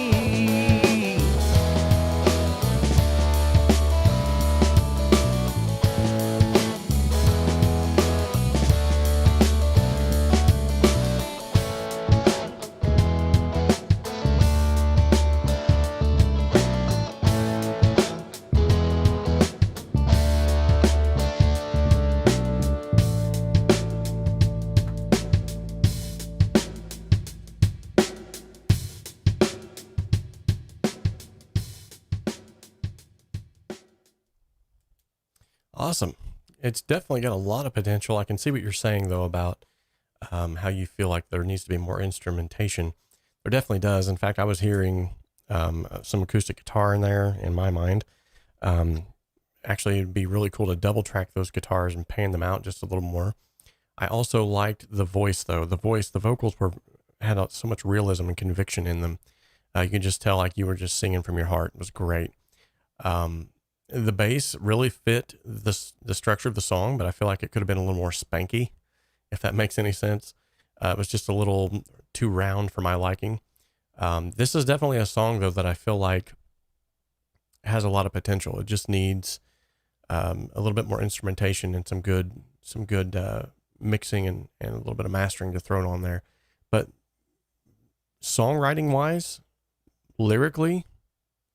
Speaker 1: Awesome. It's definitely got a lot of potential. I can see what you're saying, though, about how you feel like there needs to be more instrumentation. There definitely does. In fact, I was hearing some acoustic guitar in there in my mind. Actually, it'd be really cool to double track those guitars and pan them out just a little more. I also liked the voice, though. The vocals had so much realism and conviction in them. You could just tell like you were just singing from your heart. It was great. The bass really fit the structure of the song, but I feel like it could have been a little more spanky, if that makes any sense. It was just a little too round for my liking. This is definitely a song, though, that I feel like has a lot of potential. It just needs a little bit more instrumentation and some good mixing and a little bit of mastering to throw on there. But songwriting wise, lyrically,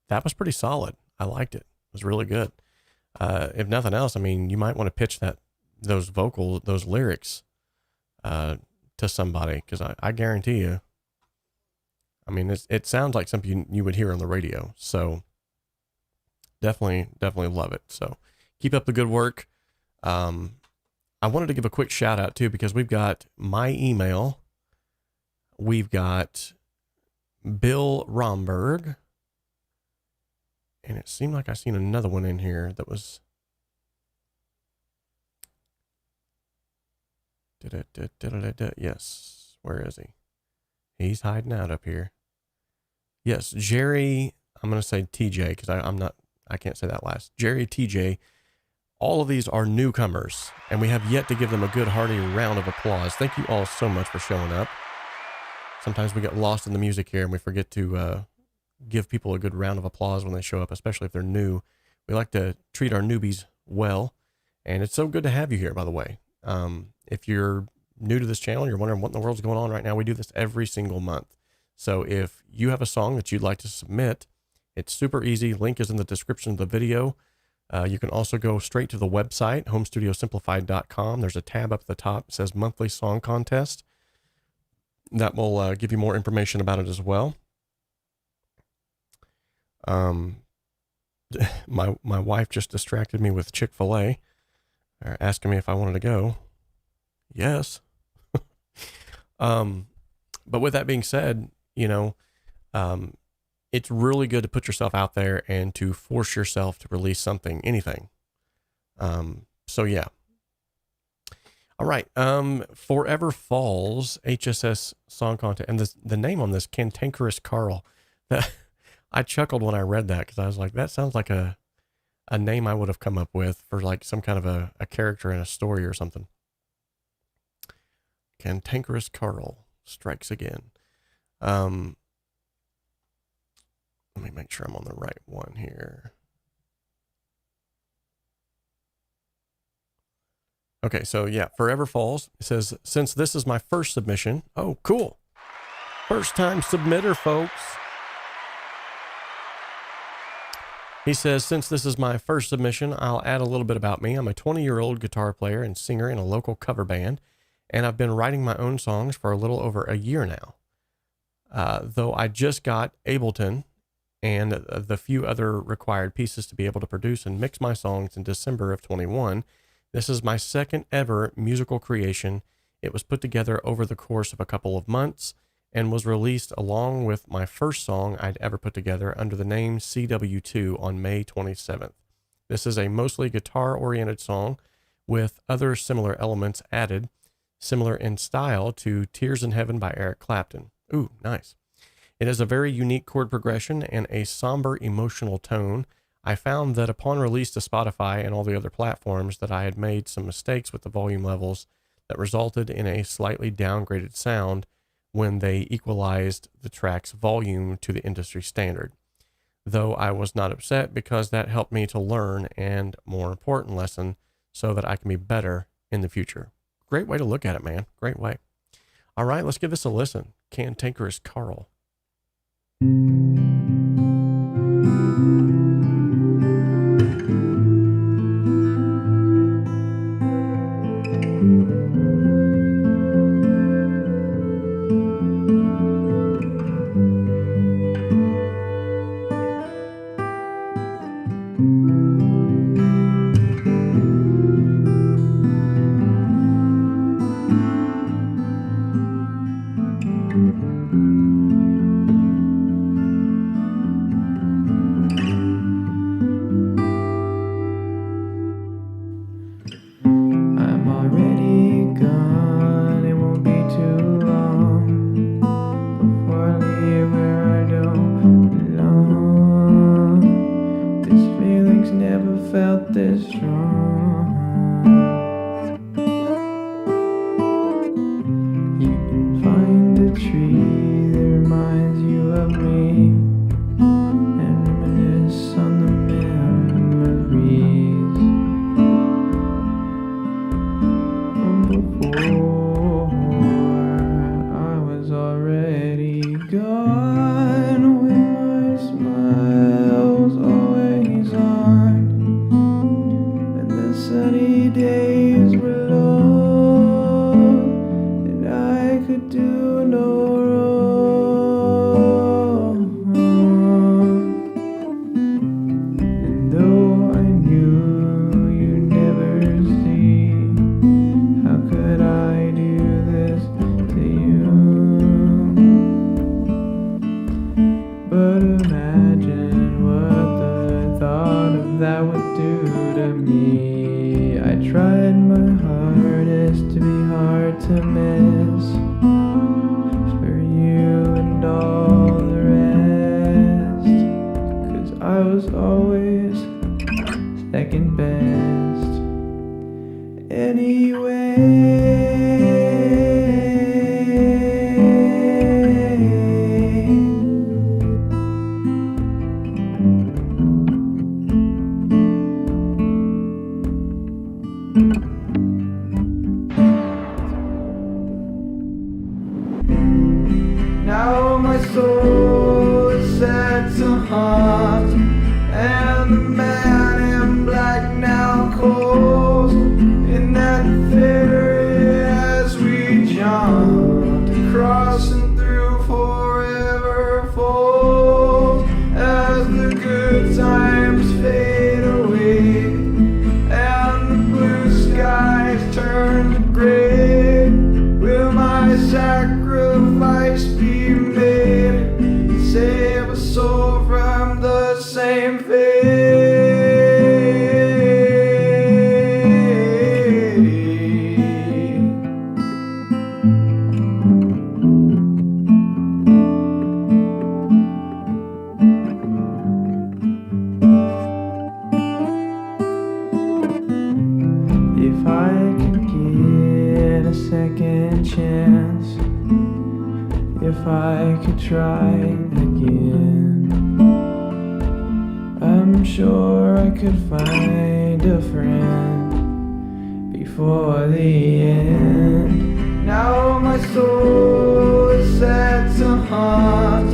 Speaker 1: that was pretty solid. I liked it. It was really good. If nothing else, I mean, you might want to pitch those lyrics to to somebody, because I guarantee you, I mean, it sounds like something you would hear on the radio. So definitely love it. So keep up the good work. I wanted to give a quick shout out too, because we've got my email. We've got Bill Romberg. And it seemed like I seen another one in here that was. Yes. Where is he? He's hiding out up here. Yes, Jerry. I'm going to say TJ, because I can't say that last. Jerry TJ. All of these are newcomers, and we have yet to give them a good hearty round of applause. Thank you all so much for showing up. Sometimes we get lost in the music here and we forget to give people a good round of applause when they show up, especially if they're new. We like to treat our newbies well, and it's so good to have you here, by the way. If you're new to this channel, you're wondering what in the world's going on right now, we do this every single month. So if you have a song that you'd like to submit, it's super easy. Link is in the description of the video. You can also go straight to the website, HomeStudioSimplified.com. There's a tab up at the top that says Monthly Song Contest. That will give you more information about it as well. My wife just distracted me with Chick-fil-A, asking me if I wanted to go. Yes. But with that being said, you know, it's really good to put yourself out there and to force yourself to release something, anything. So yeah. All right. Forever Falls HSS Song Contest, and the name on this, Cantankerous Carl. I chuckled when I read that, because I was like, that sounds like a name I would have come up with for like some kind of a character in a story or something. Cantankerous Carl strikes again. Let me make sure I'm on the right one here. Okay, so yeah, Forever Falls. It says, since this is my first submission. Oh, cool. First time submitter, folks. He says, since this is my first submission, I'll add a little bit about me. I'm a 20-year-old guitar player and singer in a local cover band, and I've been writing my own songs for a little over a year now. Though I just got Ableton and the few other required pieces to be able to produce and mix my songs in December of 21. This is my second ever musical creation. It was put together over the course of a couple of months and was released along with my first song I'd ever put together under the name CW2 on May 27th. This is a mostly guitar-oriented song with other similar elements added, similar in style to Tears in Heaven by Eric Clapton. Ooh, nice. It has a very unique chord progression and a somber emotional tone. I found that upon release to Spotify and all the other platforms that I had made some mistakes with the volume levels that resulted in a slightly downgraded sound when they equalized the track's volume to the industry standard. Though I was not upset, because that helped me to learn, and more important lesson, so that I can be better in the future. Great way to look at it, man. Great way. All right, let's give this a listen. Cantankerous Carl.
Speaker 2: Sunny days were long, and I
Speaker 5: soul is set to haunt, and the man in black now calls in that theory as we jaunt across and through forever falls as the good times fade away and the blue skies turn to gray. Will my sacrifice be made to save a soul from the same fate? If I could get a second chance, if I could try again, I'm sure I could find a friend before the end. Now my soul is set to haunt,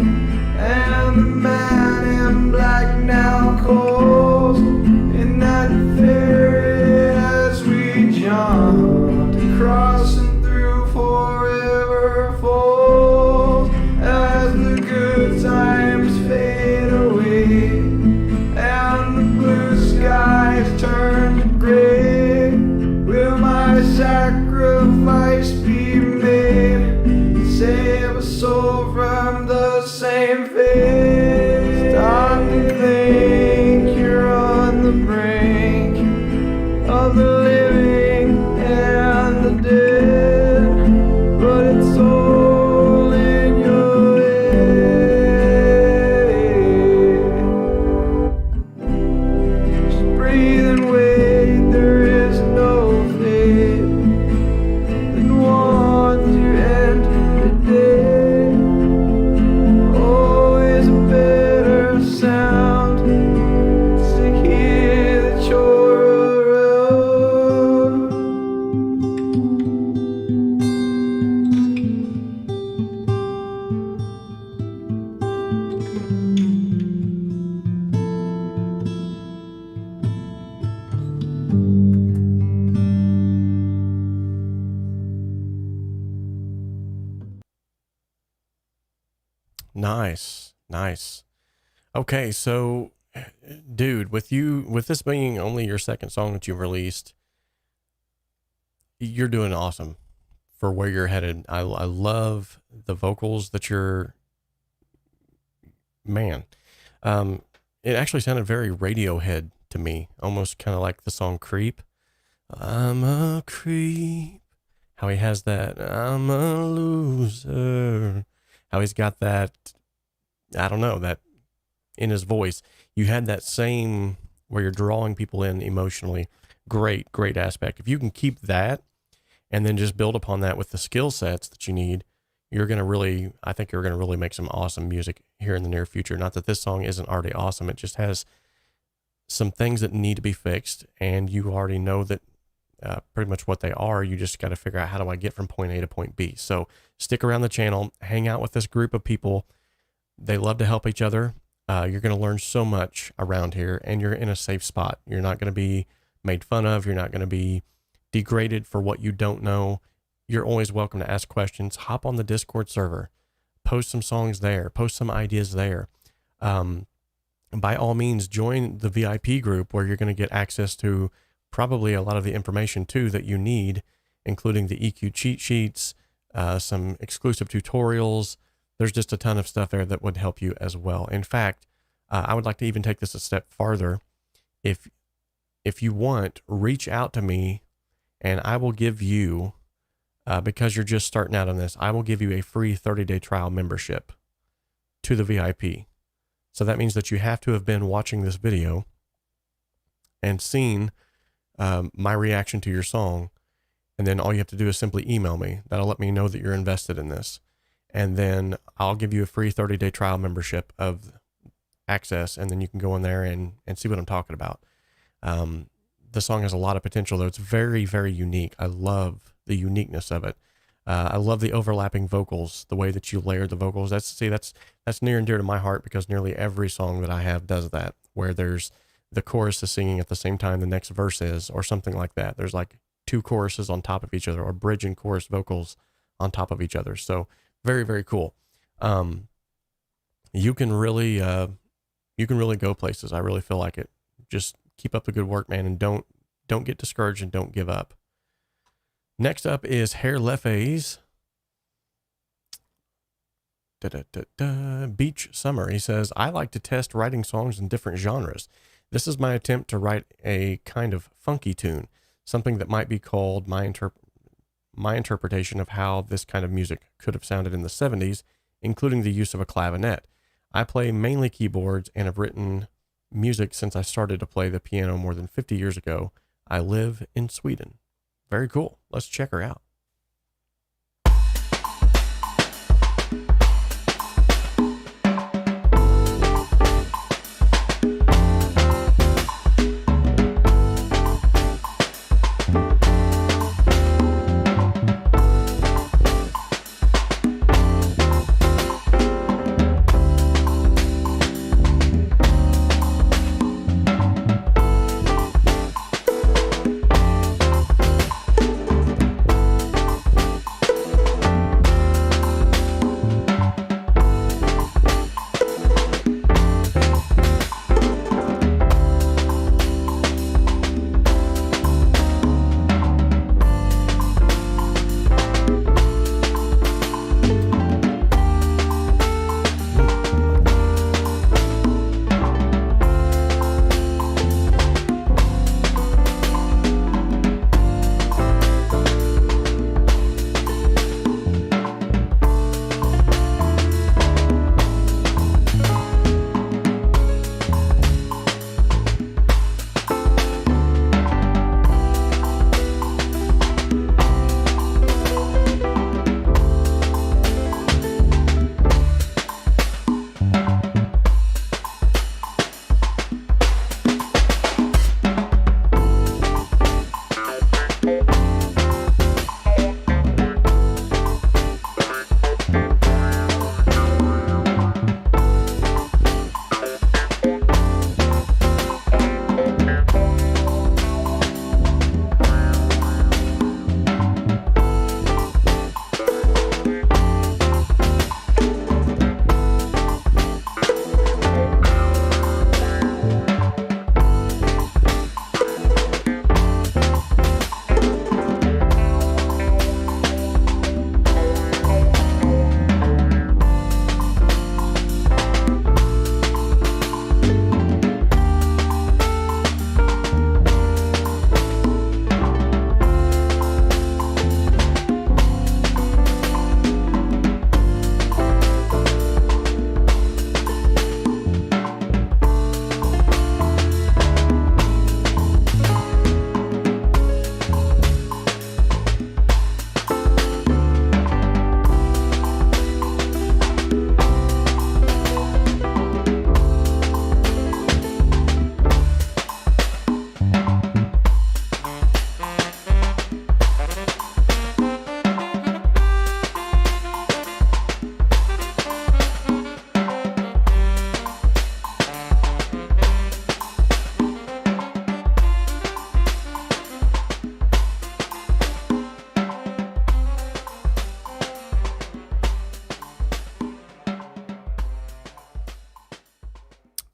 Speaker 5: and the man in black now calls in that theory as we jaunt across and through forever falls as the good times fade away and the blue skies turn to gray. Will my sacrifice be made to save a soul from the same fate? Stop to think you're on the brink of the living and the dead, but it's all in your head. Just breathe and wait, there is no fate that wants to end the day. Always a better sound to hear that you're around.
Speaker 1: Nice, nice. Okay, so dude, with this being only your second song that you've released, you're doing awesome for where you're headed. I love the vocals that man. It actually sounded very Radiohead to me, almost kind of like the song Creep. I'm a creep. How he has that, I'm a loser. How he's got that, I don't know, that in his voice. You had that same where you're drawing people in emotionally. Great, great aspect. If you can keep that and then just build upon that with the skill sets that you need, you're going to really, I think you're going to really make some awesome music here in the near future. Not that this song isn't already awesome. It just has some things that need to be fixed, and you already know that pretty much what they are. You just got to figure out, how do I get from point A to point B? So stick around the channel, hang out with this group of people. They love to help each other. You're going to learn so much around here, and you're in a safe spot. You're not going to be made fun of. You're not going to be degraded for what you don't know. You're always welcome to ask questions. Hop on the Discord server, post some songs there, post some ideas there. By all means, join the VIP group, where you're going to get access to probably a lot of the information too that you need, including the EQ cheat sheets, some exclusive tutorials. There's just a ton of stuff there that would help you as well. In fact, I would like to even take this a step farther. If you want, reach out to me, and I will give you, because you're just starting out on this, I will give you a free 30-day trial membership to the VIP. So that means that you have to have been watching this video and seen my reaction to your song, and then all you have to do is simply email me. That'll let me know that you're invested in this, and then I'll give you a free 30-day trial membership of access, and then you can go in there and see what I'm talking about. The song has a lot of potential, though. It's very, very unique. I love the uniqueness of it. I love the overlapping vocals, the way that you layer the vocals. That's near and dear to my heart, because nearly every song that I have does that, where there's the chorus is singing at the same time the next verse is, or something like that. There's like two choruses on top of each other, or bridge and chorus vocals on top of each other. So very, very cool. You can really go places. I really feel like it. Just keep up the good work, man, and don't get discouraged and don't give up. Next up is 𝗕𝗏𝗧𝗍 Beach Summer. He says, I like to test writing songs in different genres. This is my attempt to write a kind of funky tune, something that might be called my interpretation of how this kind of music could have sounded in the 70s, including the use of a clavinet. I play mainly keyboards and have written music since I started to play the piano more than 50 years ago. I live in Sweden. Very cool. Let's check her out.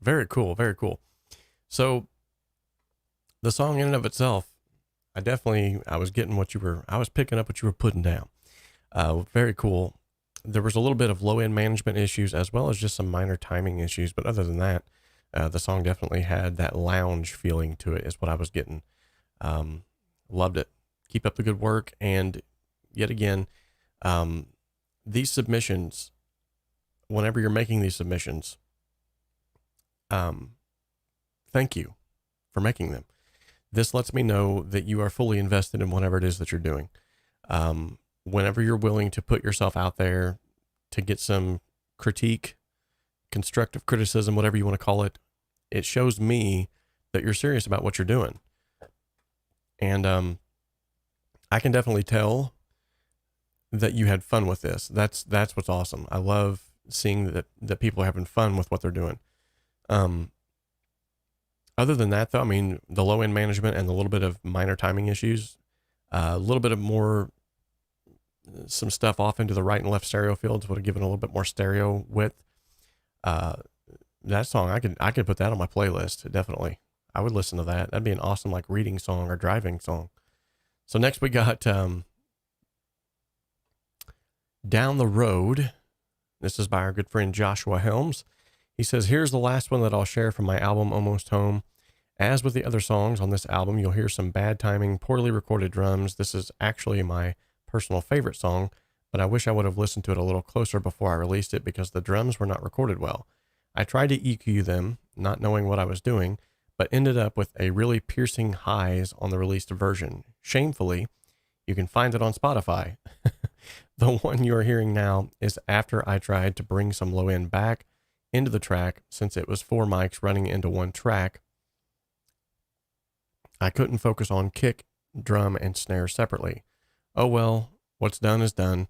Speaker 1: Very cool. Very cool. So the song in and of itself, I was getting I was picking up what you were putting down. Very cool. There was a little bit of low end management issues as well as just some minor timing issues. But other than that, the song definitely had that lounge feeling to it is what I was getting. Loved it. Keep up the good work. And yet again, these submissions, whenever you're making these submissions, thank you for making them. This lets me know that you are fully invested in whatever it is that you're doing. Whenever you're willing to put yourself out there to get some critique, constructive criticism, whatever you want to call it, it shows me that you're serious about what you're doing. And I can definitely tell that you had fun with this. That's what's awesome. I love seeing that people are having fun with what they're doing. Other than that, though, I mean, the low end management and a little bit of minor timing issues, a little bit of some stuff off into the right and left stereo fields would have given a little bit more stereo width. That song, I could put that on my playlist. Definitely. I would listen to that. That'd be an awesome, like, reading song or driving song. So next we got, Down the Road. This is by our good friend Joshua Helms. He says, here's the last one that I'll share from my album, Almost Home. As with the other songs on this album, you'll hear some bad timing, poorly recorded drums. This is actually my personal favorite song, but I wish I would have listened to it a little closer before I released it because the drums were not recorded well. I tried to EQ them, not knowing what I was doing, but ended up with a really piercing highs on the released version. Shamefully, you can find it on Spotify. The one you're hearing now is after I tried to bring some low end back into the track since it was 4 mics running into one track. I couldn't focus on kick, drum, and snare separately. Oh well, what's done is done.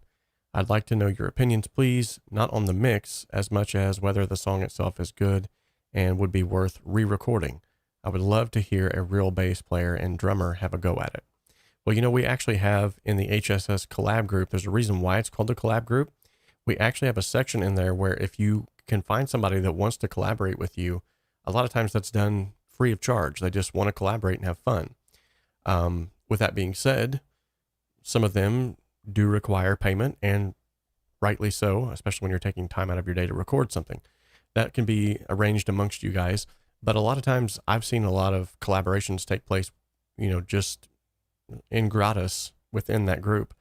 Speaker 1: I'd like to know your opinions, please, not on the mix as much as whether the song itself is good and would be worth re-recording. I would love to hear a real bass player and drummer have a go at it. Well, you know, we actually have in the HSS collab group, there's a reason why it's called the collab group. We actually have a section in there where if you can find somebody that wants to collaborate with you, a lot of times that's done free of charge. They just want to collaborate and have fun. With that being said, some of them do require payment, and rightly so, especially when you're taking time out of your day to record something. That can be arranged amongst you guys. But a lot of times I've seen a lot of collaborations take place, you know, just in gratis within that group.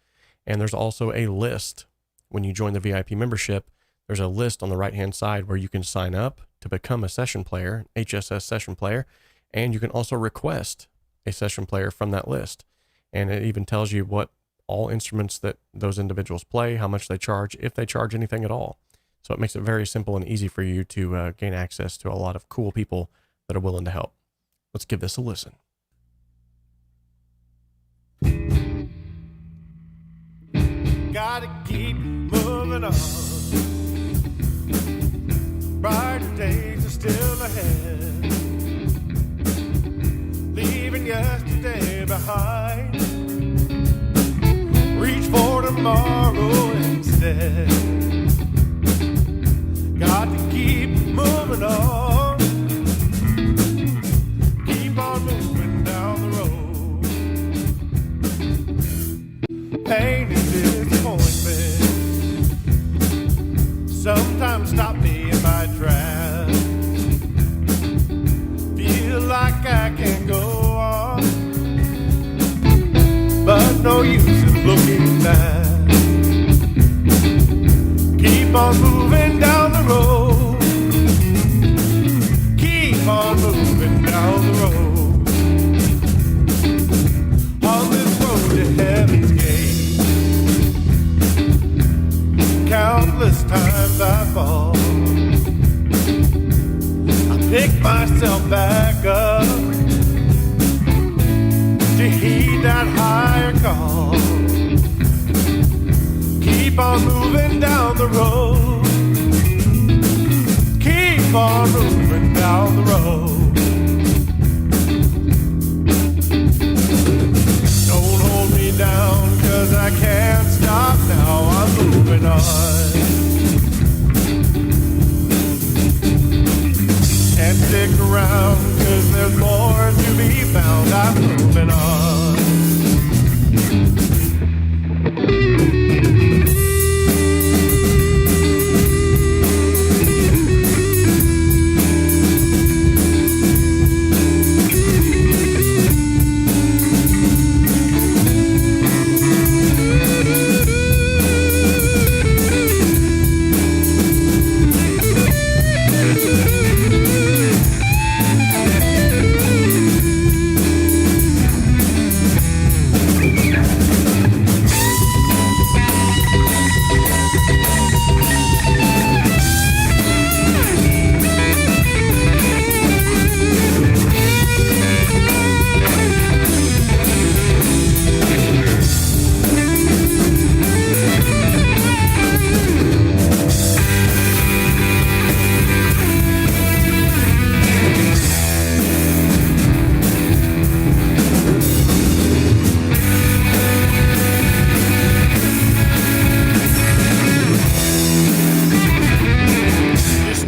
Speaker 1: And there's also a list when you join the VIP membership. There's a list on the right-hand side where you can sign up to become a session player, HSS session player, and you can also request a session player from that list. And it even tells you what all instruments that those individuals play, how much they charge, if they charge anything at all. So it makes it very simple and easy for you to gain access to a lot of cool people that are willing to help. Let's give this a listen.
Speaker 3: Gotta keep moving on. Brighter days are still ahead. Leaving yesterday behind. Reach for tomorrow instead. Got to keep moving on. Keep on moving down the road. Pain and disappointment sometimes stop me in my tracks. Feel like I can't go on, but no use in looking back. Keep on moving down the road. Keep on moving down the road. On this road to heaven's gate, countless times I fall. I pick myself back up to heed that higher call. Keep on moving down the road. Keep on moving down the road. Don't hold me down, 'cause I can't stop now. I'm moving on. Can't stick around, 'cause there's more to be found. I'm moving on.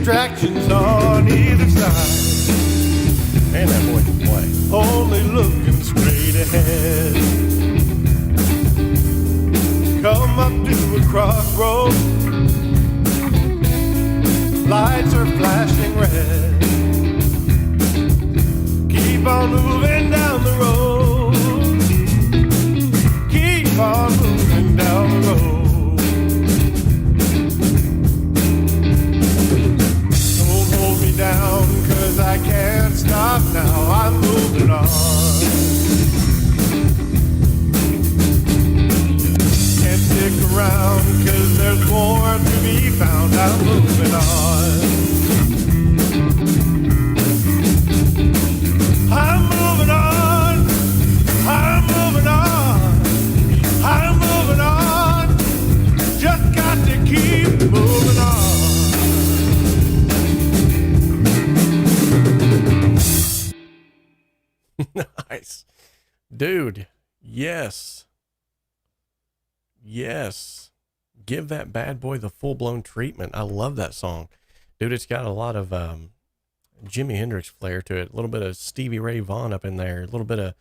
Speaker 3: distractions on either side.
Speaker 1: Man, that boy can play.
Speaker 3: Only looking straight ahead. Come up to a crossroad. Lights are flashing red. Keep on moving down the road. Keep on moving down the road. Don't hold me down, 'cause I can't stop now. I'm moving on. Can't stick around, 'cause there's more to be found. I'm moving on. I'm moving on. I'm moving on. I'm moving on. Just got to keep moving on.
Speaker 1: Nice. Dude, yes. Yes. Give that bad boy the full-blown treatment. I love that song. Dude, it's got a lot of Jimi Hendrix flair to it. A little bit of Stevie Ray Vaughan up in there. A little bit of...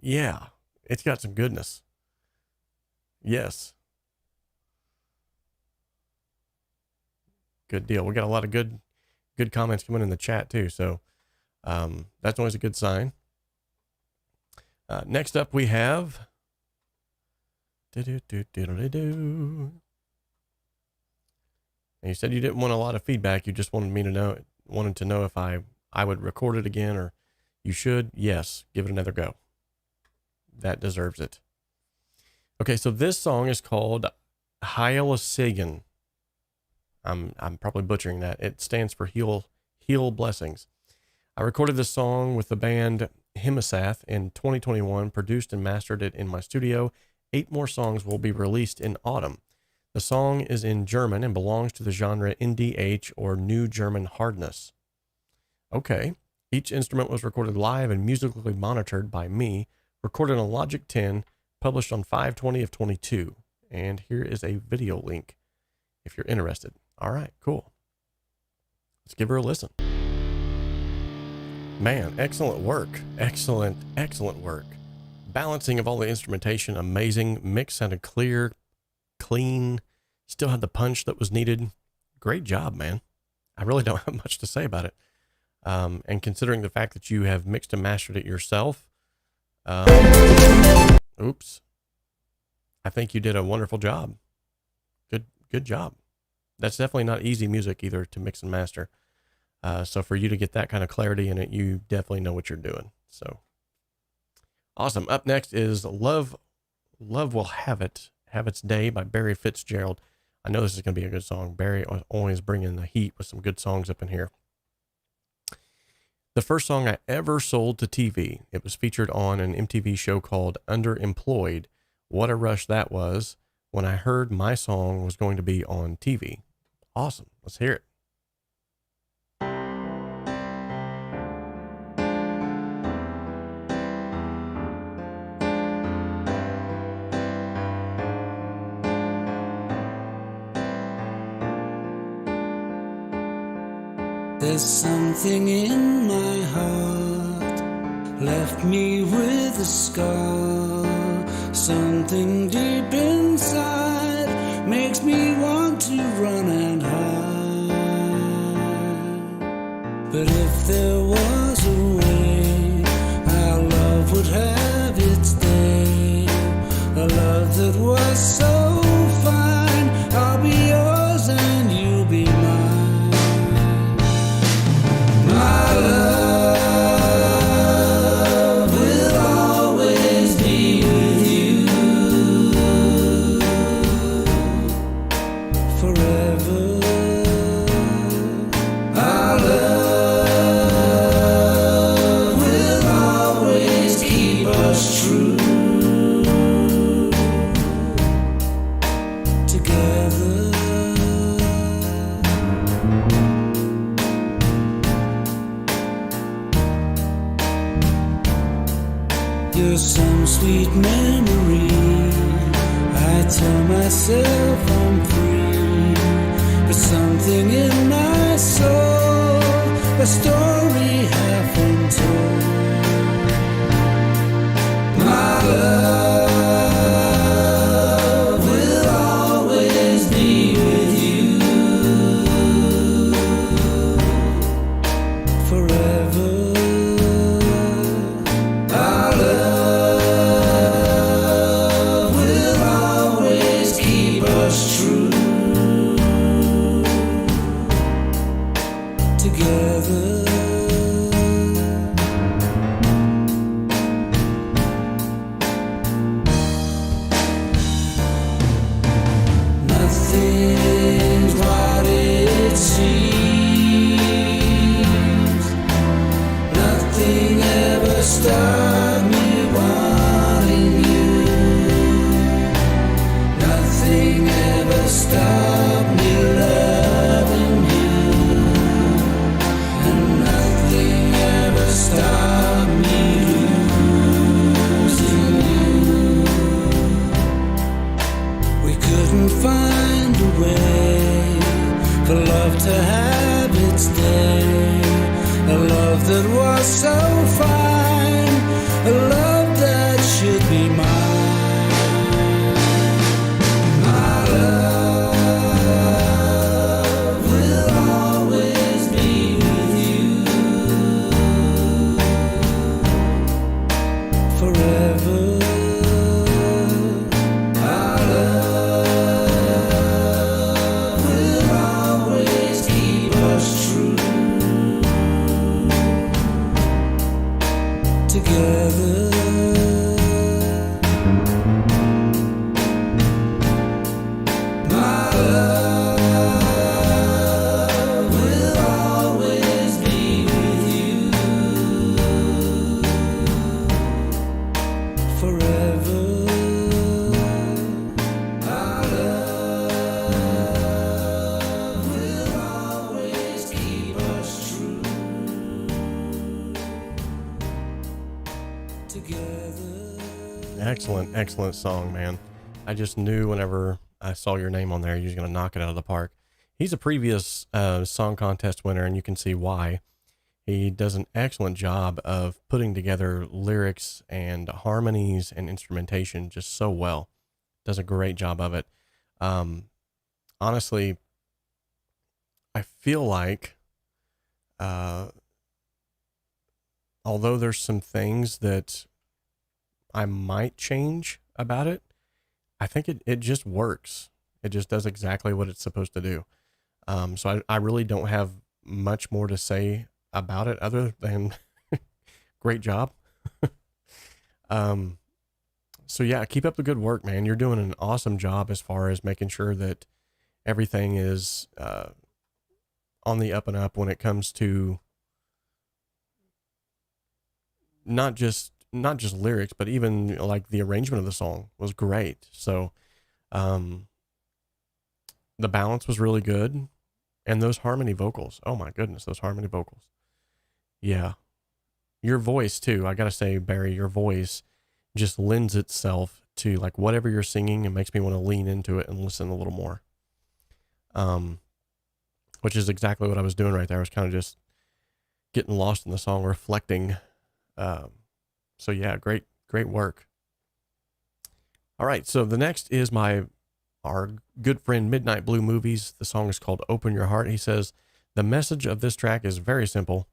Speaker 1: yeah. It's got some goodness. Yes. Good deal. We got a lot of good comments coming in the chat too, so that's always a good sign. Next up we have and you said you didn't want a lot of feedback, you just wanted to know if I would record it again, or you should. Yes, give it another go. That deserves it. Okay, so this song is called 𝗖𝗄𝗀. I'm probably butchering that. It stands for Heal Blessings. I recorded this song with the band 𝗵𝗲 in 2021, produced and mastered it in my studio. 8 more songs will be released in autumn. The song is in German and belongs to the genre NDH, or New German Hardness. Okay. Each instrument was recorded live and musically monitored by me, recorded on Logic 10, published on 5/20 of 22. And here is a video link if you're interested. All right, cool. Let's give her a listen. Man, excellent work. Excellent, excellent work. Balancing of all the instrumentation, amazing. Mix sounded clear, clean, still had the punch that was needed. Great job, man. I really don't have much to say about it. And considering the fact that you have mixed and mastered it yourself, oops, I think you did a wonderful job. Good job. That's definitely not easy music either to mix and master. So for you to get that kind of clarity in it, you definitely know what you're doing. So awesome. Up next is Love Will Have Its Day by Barry Fitzgerald. I know this is going to be a good song. Barry always bringing the heat with some good songs up in here. The first song I ever sold to TV. It was featured on an MTV show called Underemployed. What a rush that was when I heard my song was going to be on TV. Awesome. Let's hear it.
Speaker 2: There's something in my heart, left me with a scar. Something deep inside makes me want to run and hide. But if there was a way, our love would have its day. A love that was so fine, I'll be yours and you'll be mine. My love will always be with you forever. Our love will always keep us true together. You're some sweet memory I tell myself I'm free, but something in my soul, a story half untold. My love will always be with you forever. Our love will always keep us true together. Nothing's what it seems. Nothing ever stopped me wanting you. Nothing ever stopped me loving you. And nothing ever stopped me losing you. We couldn't find a way for love to have its day. A love that was so fine, a love that should be mine. My love will always be with you forever. Our love will always keep us true together. My love will always be with you forever. Our love will always keep us true together.
Speaker 1: Excellent, excellent song, man. I just knew whenever I saw your name on there, you was going to knock it out of the park. He's a previous song contest winner, and you can see why. He does an excellent job of putting together lyrics and harmonies and instrumentation just so well. Does a great job of it. Honestly, I feel like, although there's some things that I might change about it, I think it just works. It just does exactly what it's supposed to do. So I really don't have much more to say about it other than great job. So yeah, keep up the good work, man. You're doing an awesome job as far as making sure that everything is on the up and up when it comes to not just lyrics, but even like the arrangement of the song was great. So the balance was really good, and those harmony vocals, oh my goodness, those harmony vocals. Yeah, your voice too, I gotta say, Barry, your voice just lends itself to like whatever you're singing. It makes me want to lean into it and listen a little more, which is exactly what I was doing right there. I was kind of just getting lost in the song, reflecting. So yeah, great work. All right, so the next is our good friend Midnight Blue Movies. The song is called Open Your Heart. He says, the message of this track is very simple.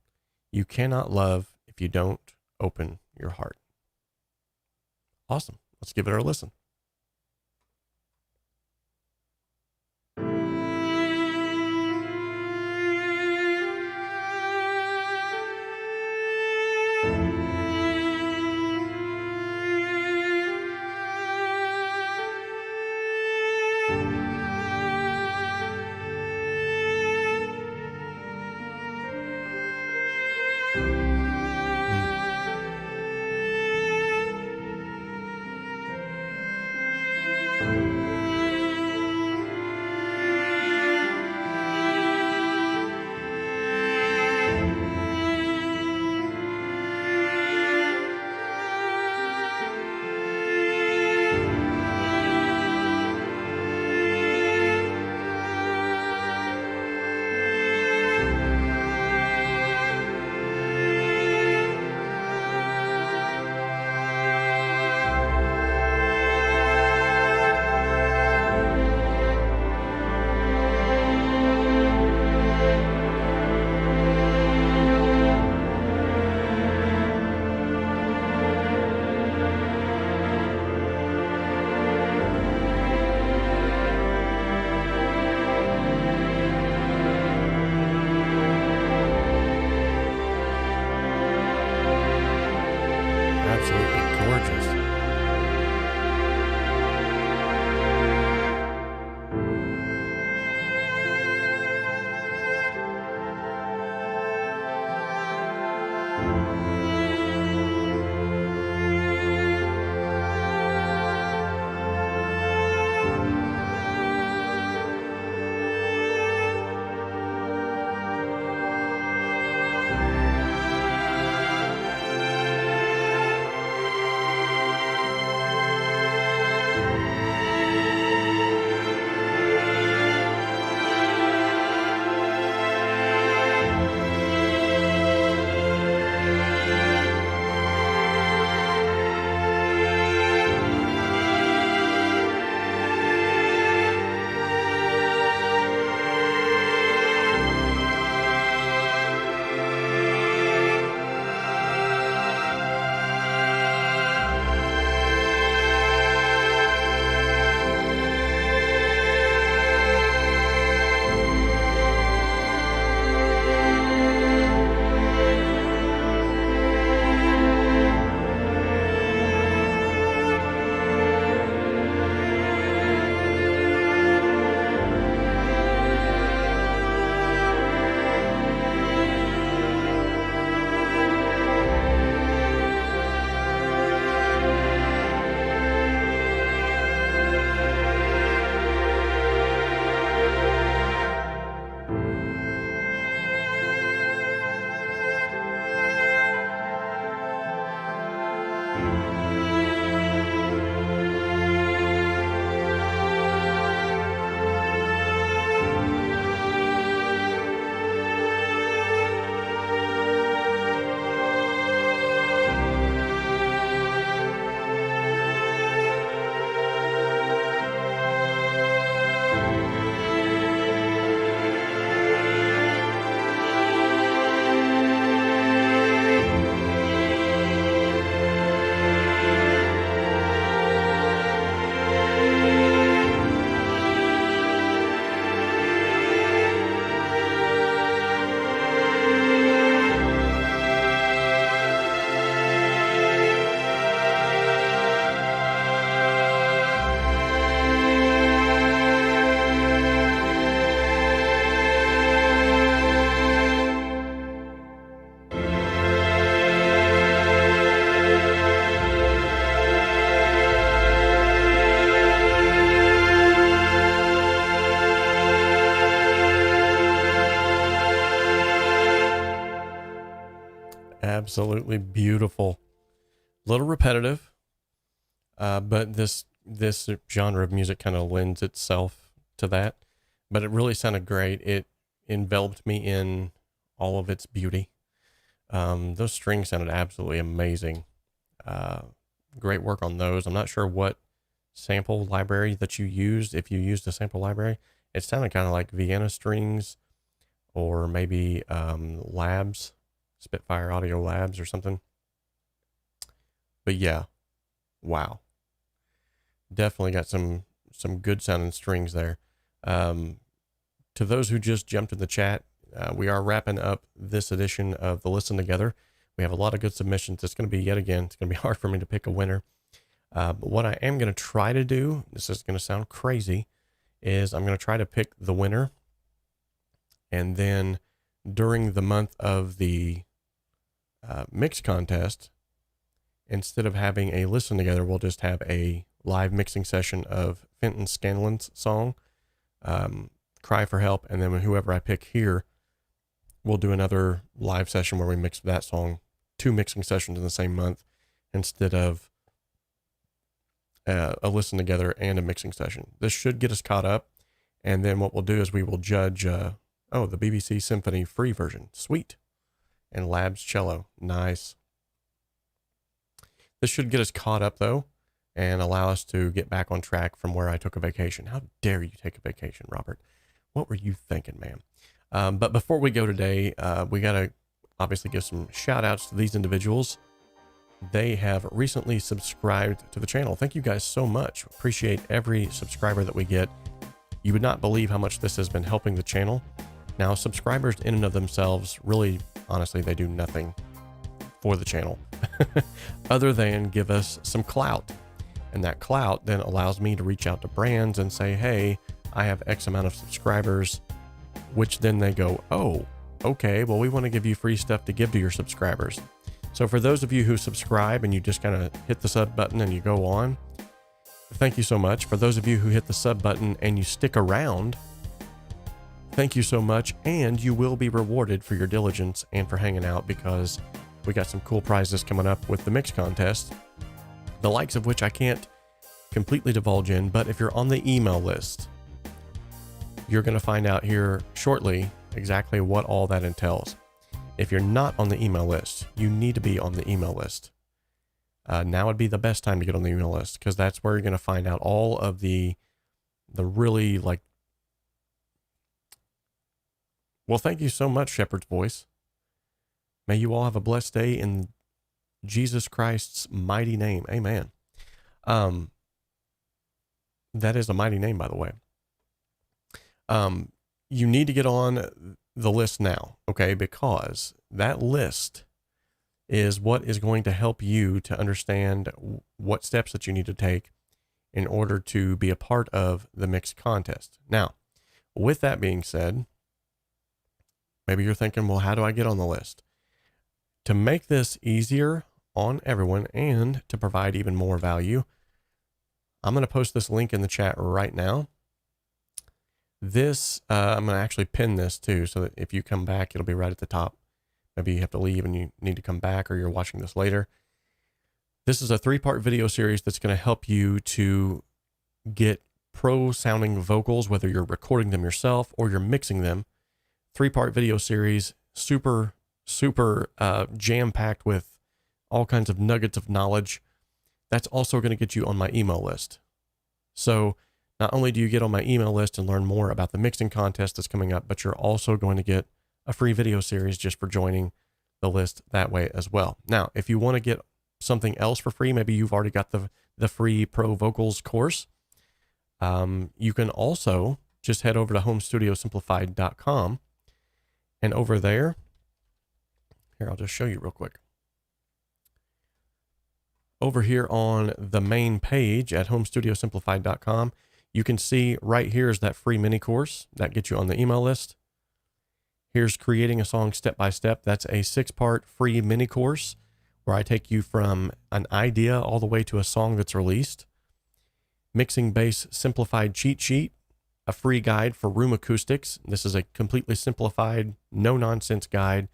Speaker 1: You cannot love if you don't open your heart. Awesome. Let's give it a listen. Absolutely beautiful. A little repetitive, but this genre of music kind of lends itself to that. But it really sounded great. It enveloped me in all of its beauty. Those strings sounded absolutely amazing. Great work on those. I'm not sure what sample library that you used. If you used a sample library, it sounded kind of like Vienna strings, or maybe Labs, Spitfire Audio Labs or something. But yeah, wow. Definitely got some good sounding strings there. To those who just jumped in the chat, we are wrapping up this edition of the Listen Together. We have a lot of good submissions. It's going to be, yet again, it's going to be hard for me to pick a winner. But what I am going to try to do, this is going to sound crazy, is I'm going to try to pick the winner. And then during the month of the mix contest, instead of having a Listen Together, we'll just have a live mixing session of Fenton Scanlon's song, Cry for Help. And then whoever I pick here, we'll do another live session where we mix that song, 2 mixing sessions in the same month, instead of a Listen Together and a mixing session. This should get us caught up. And then what we'll do is we will judge, the BBC Symphony free version. Sweet. And Labs cello. Nice. This should get us caught up though, and allow us to get back on track from where I took a vacation. How dare you take a vacation, Robert? What were you thinking, man? But before we go today, we got to obviously give some shout outs to these individuals. They have recently subscribed to the channel. Thank you guys so much. Appreciate every subscriber that we get. You would not believe how much this has been helping the channel. Now, subscribers in and of themselves, really, honestly, they do nothing for the channel other than give us some clout. And that clout then allows me to reach out to brands and say, hey, I have X amount of subscribers, which then they go, oh, okay, well, we want to give you free stuff to give to your subscribers. So for those of you who subscribe and you just kind of hit the sub button and you go on, thank you so much. For those of you who hit the sub button and you stick around, thank you so much. And you will be rewarded for your diligence and for hanging out, because we got some cool prizes coming up with the mix contest, the likes of which I can't completely divulge in, but if you're on the email list, you're going to find out here shortly exactly what all that entails. If you're not on the email list, you need to be on the email list. Now would be the best time to get on the email list, because that's where you're going to find out all of the really, like, well, thank you so much, Shepherd's Voice. May you all have a blessed day in Jesus Christ's mighty name. Amen. That is a mighty name, by the way. You need to get on the list now, okay? Because that list is what is going to help you to understand what steps that you need to take in order to be a part of the mix contest. Now, with that being said, maybe you're thinking, well, how do I get on the list? To make this easier on everyone and to provide even more value, I'm going to post this link in the chat right now. This, I'm going to actually pin this too, so that if you come back, it'll be right at the top. Maybe you have to leave and you need to come back, or you're watching this later. This is a 3-part video series that's going to help you to get pro sounding vocals, whether you're recording them yourself or you're mixing them. 3-part video series, super jam-packed with all kinds of nuggets of knowledge. That's also going to get you on my email list. So not only do you get on my email list and learn more about the mixing contest that's coming up, but you're also going to get a free video series just for joining the list that way as well. Now, if you want to get something else for free, maybe you've already got the free Pro Vocals course. You can also just head over to HomeStudioSimplified.com, and over there, here, I'll just show you real quick. Over here on the main page at HomeStudioSimplified.com, you can see right here is that free mini course that gets you on the email list. Here's Creating a Song Step by Step. That's a 6-part free mini course where I take you from an idea all the way to a song that's released. Mixing Bass Simplified Cheat Sheet, a free guide for room acoustics. This is a completely simplified, no-nonsense guide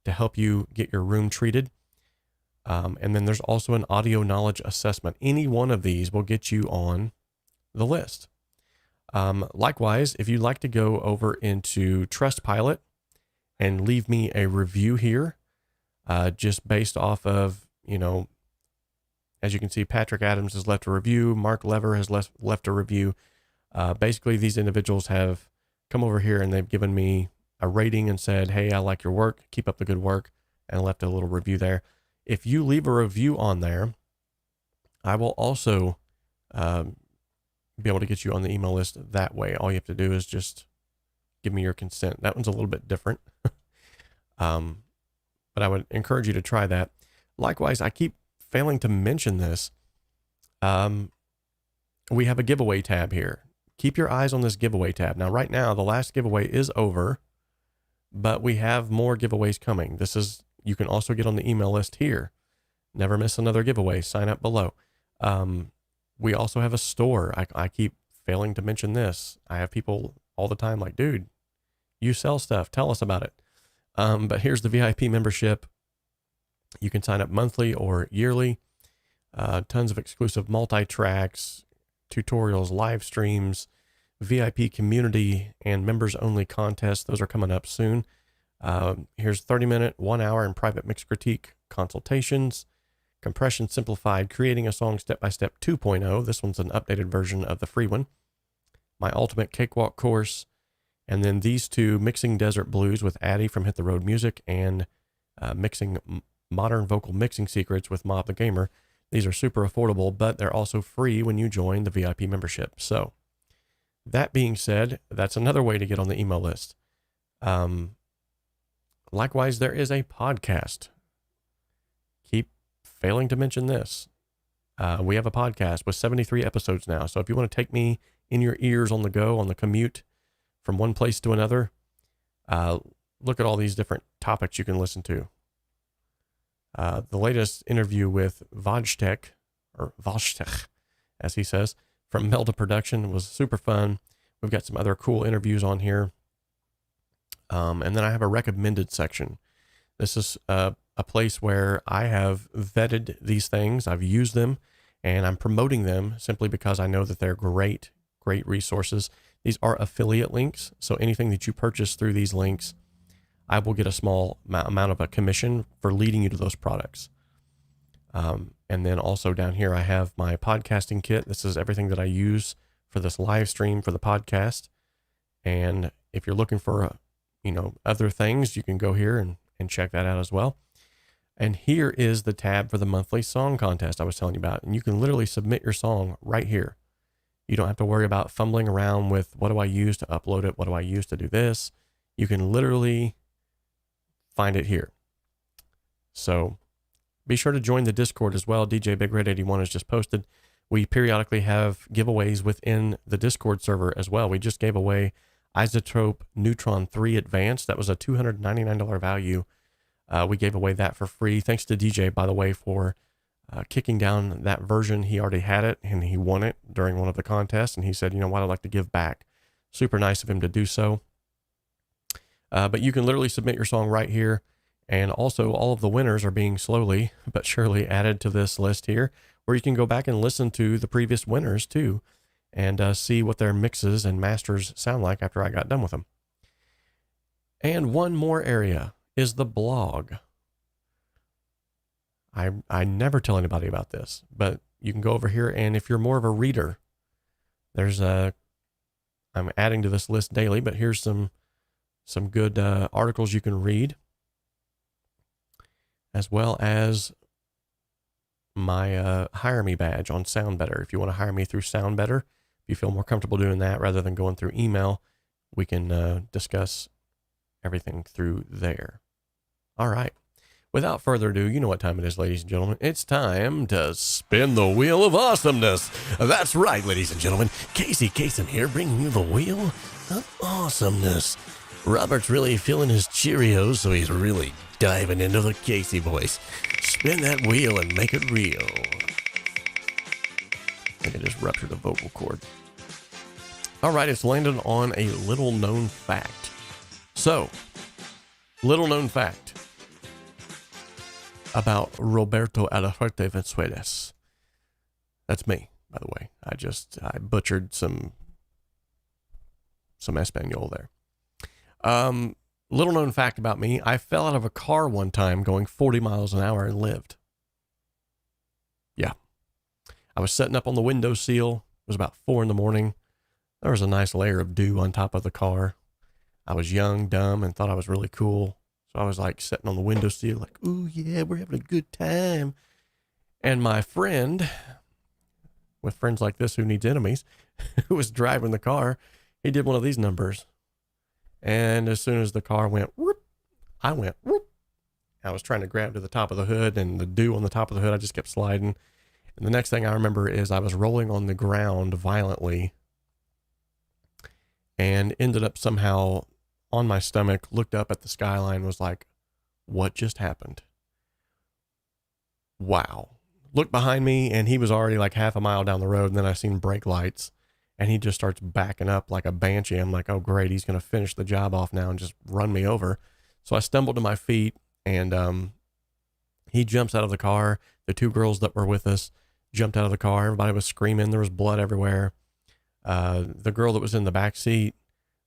Speaker 1: to help you get your room treated. And then there's also an audio knowledge assessment. Any one of these will get you on the list. Likewise, if you'd like to go over into Trustpilot and leave me a review here, just based off of, you know, as you can see, Patrick Adams has left a review. Mark Lever has left a review. Basically, these individuals have come over here and they've given me a rating and said, hey, I like your work. Keep up the good work, and left a little review there. If you leave a review on there, I will also be able to get you on the email list that way. All you have to do is just give me your consent. That one's a little bit different. But I would encourage you to try that. Likewise, I keep failing to mention this. We have a giveaway tab here. Keep your eyes on this giveaway tab. Now, right now, the last giveaway is over, but we have more giveaways coming. You can also get on the email list here. Never miss another giveaway. Sign up below. We also have a store. I keep failing to mention this. I have people all the time like, dude, you sell stuff. Tell us about it. But here's the VIP membership. You can sign up monthly or yearly. Tons of exclusive multi-tracks, tutorials, live streams, VIP community, and members only contests. Those are coming up soon. Here's 30-minute, 1 hour in private mix critique consultations, compression simplified, creating a song step-by-step 2.0. This one's an updated version of the free one. My ultimate cakewalk course. And then these two, mixing desert blues with Addy from Hit the Road Music, and mixing modern vocal mixing secrets with 𝗵𝗲 the Gamer. These are super affordable, but they're also free when you join the VIP membership. So that being said, that's another way to get on the email list. Likewise, there is a podcast. Keep failing to mention this. We have a podcast with 73 episodes now. So if you want to take me in your ears on the go, on the commute from one place to another, look at all these different topics you can listen to. The latest interview with 𝗏𝗏, or 𝗏𝗏, as he says, from 𝗏𝗏 Production was super fun. We've got some other cool interviews on here. And then I have a recommended section. This is a place where I have vetted these things. I've used them, and I'm promoting them simply because I know that they're great resources. These are affiliate links. So anything that you purchase through these links, I will get a small amount of a commission for leading you to those products. And then also down here, I have my podcasting kit. This is everything that I use for this live stream for the podcast. And if you're looking for, other things, you can go here and check that out as well. And here is the tab for the monthly song contest I was telling you about. And you can literally submit your song right here. You don't have to worry about fumbling around with, what do I use to upload it? What do I use to do this? You can literally find it here. So be sure to join the Discord as well. DJ Big Red 81 has just posted. We periodically have giveaways within the Discord server as well. We just gave away 𝗧𝗵𝗲 Neutron 3 Advanced. That was a $299 value. We gave away that for free. Thanks to DJ, by the way, for kicking down that version. He already had it, and he won it during one of the contests. And he said, you know what, I'd like to give back. Super nice of him to do so. But you can literally submit your song right here. And also all of the winners are being slowly but surely added to this list here, where you can go back and listen to the previous winners too, and see what their mixes and masters sound like after I got done with them. And one more area is the blog. I never tell anybody about this, but you can go over here, and if you're more of a reader, I'm adding to this list daily, but here's some good articles you can read, as well as my Hire Me badge on SoundBetter. If you want to hire me through SoundBetter, if you feel more comfortable doing that rather than going through email, we can discuss everything through there. All right. Without further ado, you know what time it is, ladies and gentlemen. It's time to spin the wheel of awesomeness. That's right, ladies and gentlemen. Casey Kasem here, bringing you the wheel of awesomeness. Robert's really feeling his Cheerios, so he's really diving into the Casey voice. Spin that wheel and make it real. I think I just ruptured a vocal cord. All right, it's landed on a little known fact. So, little known fact. about 𝗍𝗶𝗊𝗀 𝗧𝗵𝗲. That's me, by the way. I butchered some Espanol there. Little known fact about me, I fell out of a car one time going 40 miles an hour and lived. Yeah. I was setting up on the windowsill. It was about 4 in the morning. There was a nice layer of dew on top of the car. I was young, dumb, and thought I was really cool. So I was like sitting on the windowsill like, ooh, yeah, we're having a good time. And my friend, with friends like this who needs enemies, who was driving the car, he did one of these numbers. And as soon as the car went, whoop, I went, whoop. I was trying to grab to the top of the hood, and the dew on the top of the hood, I just kept sliding. And the next thing I remember is I was rolling on the ground violently and ended up somehow on my stomach, looked up at the skyline, was like, what just happened? Wow. Looked behind me, and he was already like half a mile down the road, and then I seen brake lights, and he just starts backing up like a banshee. I'm like, oh, great, he's going to finish the job off now and just run me over. So I stumbled to my feet, and he jumps out of the car. The 2 girls that were with us jumped out of the car. Everybody was screaming. There was blood everywhere. The girl that was in the back seat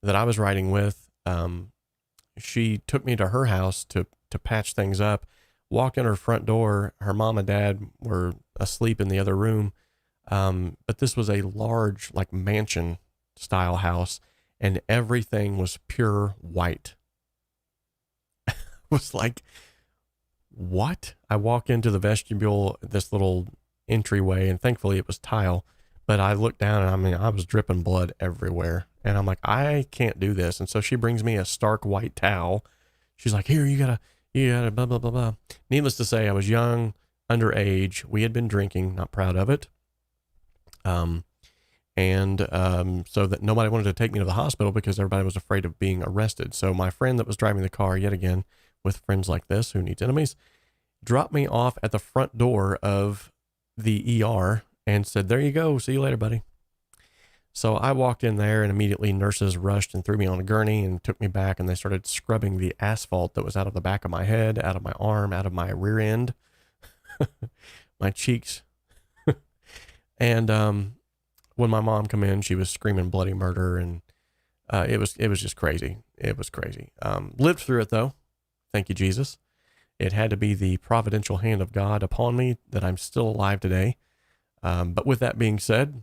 Speaker 1: that I was riding with, she took me to her house to patch things up. Walked in her front door. Her mom and dad were asleep in the other room. But this was a large, like, mansion style house, and everything was pure white. It was like, what? I walk into the vestibule, this little entryway, and thankfully it was tile, but I looked down, and I mean, I was dripping blood everywhere, and I'm like, I can't do this. And so she brings me a stark white towel. She's like, here, you gotta blah, blah, blah, blah. Needless to say, I was young, underage. We had been drinking, not proud of it. So that nobody wanted to take me to the hospital because everybody was afraid of being arrested. So my friend that was driving the car, yet again, with friends like this who needs enemies, dropped me off at the front door of the ER and said, there you go. See you later, buddy. So I walked in there, and immediately nurses rushed and threw me on a gurney and took me back, and they started scrubbing the asphalt that was out of the back of my head, out of my arm, out of my rear end, my cheeks. And when my mom come in, she was screaming bloody murder, and it was just crazy. It was crazy. Lived through it, though. Thank you, Jesus. It had to be the providential hand of God upon me that I'm still alive today. But with that being said,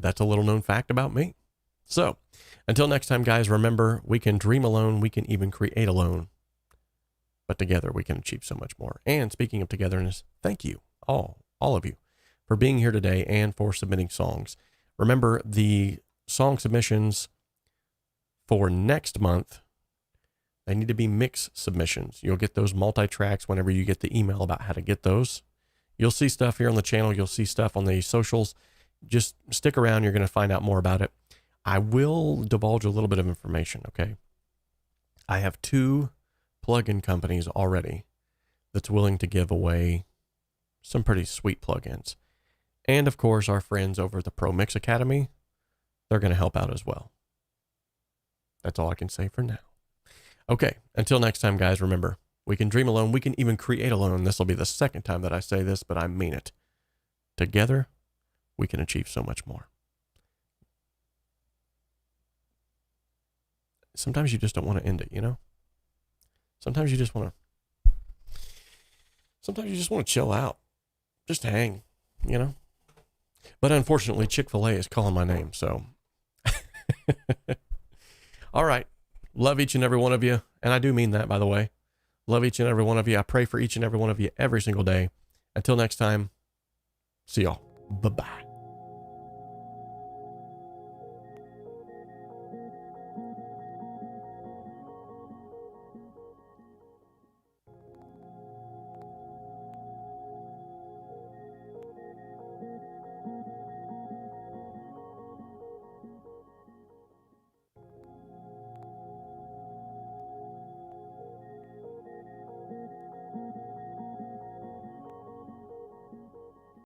Speaker 1: that's a little known fact about me. So until next time, guys, remember, we can dream alone. We can even create alone. But together we can achieve so much more. And speaking of togetherness, thank you, all of you, for being here today and for submitting songs. Remember, the song submissions for next month, they need to be mix submissions. You'll get those multi-tracks whenever you get the email about how to get those. You'll see stuff here on the channel. You'll see stuff on the socials. Just stick around. You're going to find out more about it. I will divulge a little bit of information, okay? I have 2 plugin companies already that's willing to give away some pretty sweet plugins. And of course, our friends over at the Pro Mix Academy, they're going to help out as well. That's all I can say for now. Okay, until next time, guys, remember, we can dream alone. We can even create alone. This will be the 2nd time that I say this, but I mean it. Together, we can achieve so much more. Sometimes you just don't want to end it, you know? Sometimes you just want to chill out. Just hang, you know? But unfortunately, Chick-fil-A is calling my name, so. All right. Love each and every one of you. And I do mean that, by the way. Love each and every one of you. I pray for each and every one of you every single day. Until next time, see y'all. Bye-bye.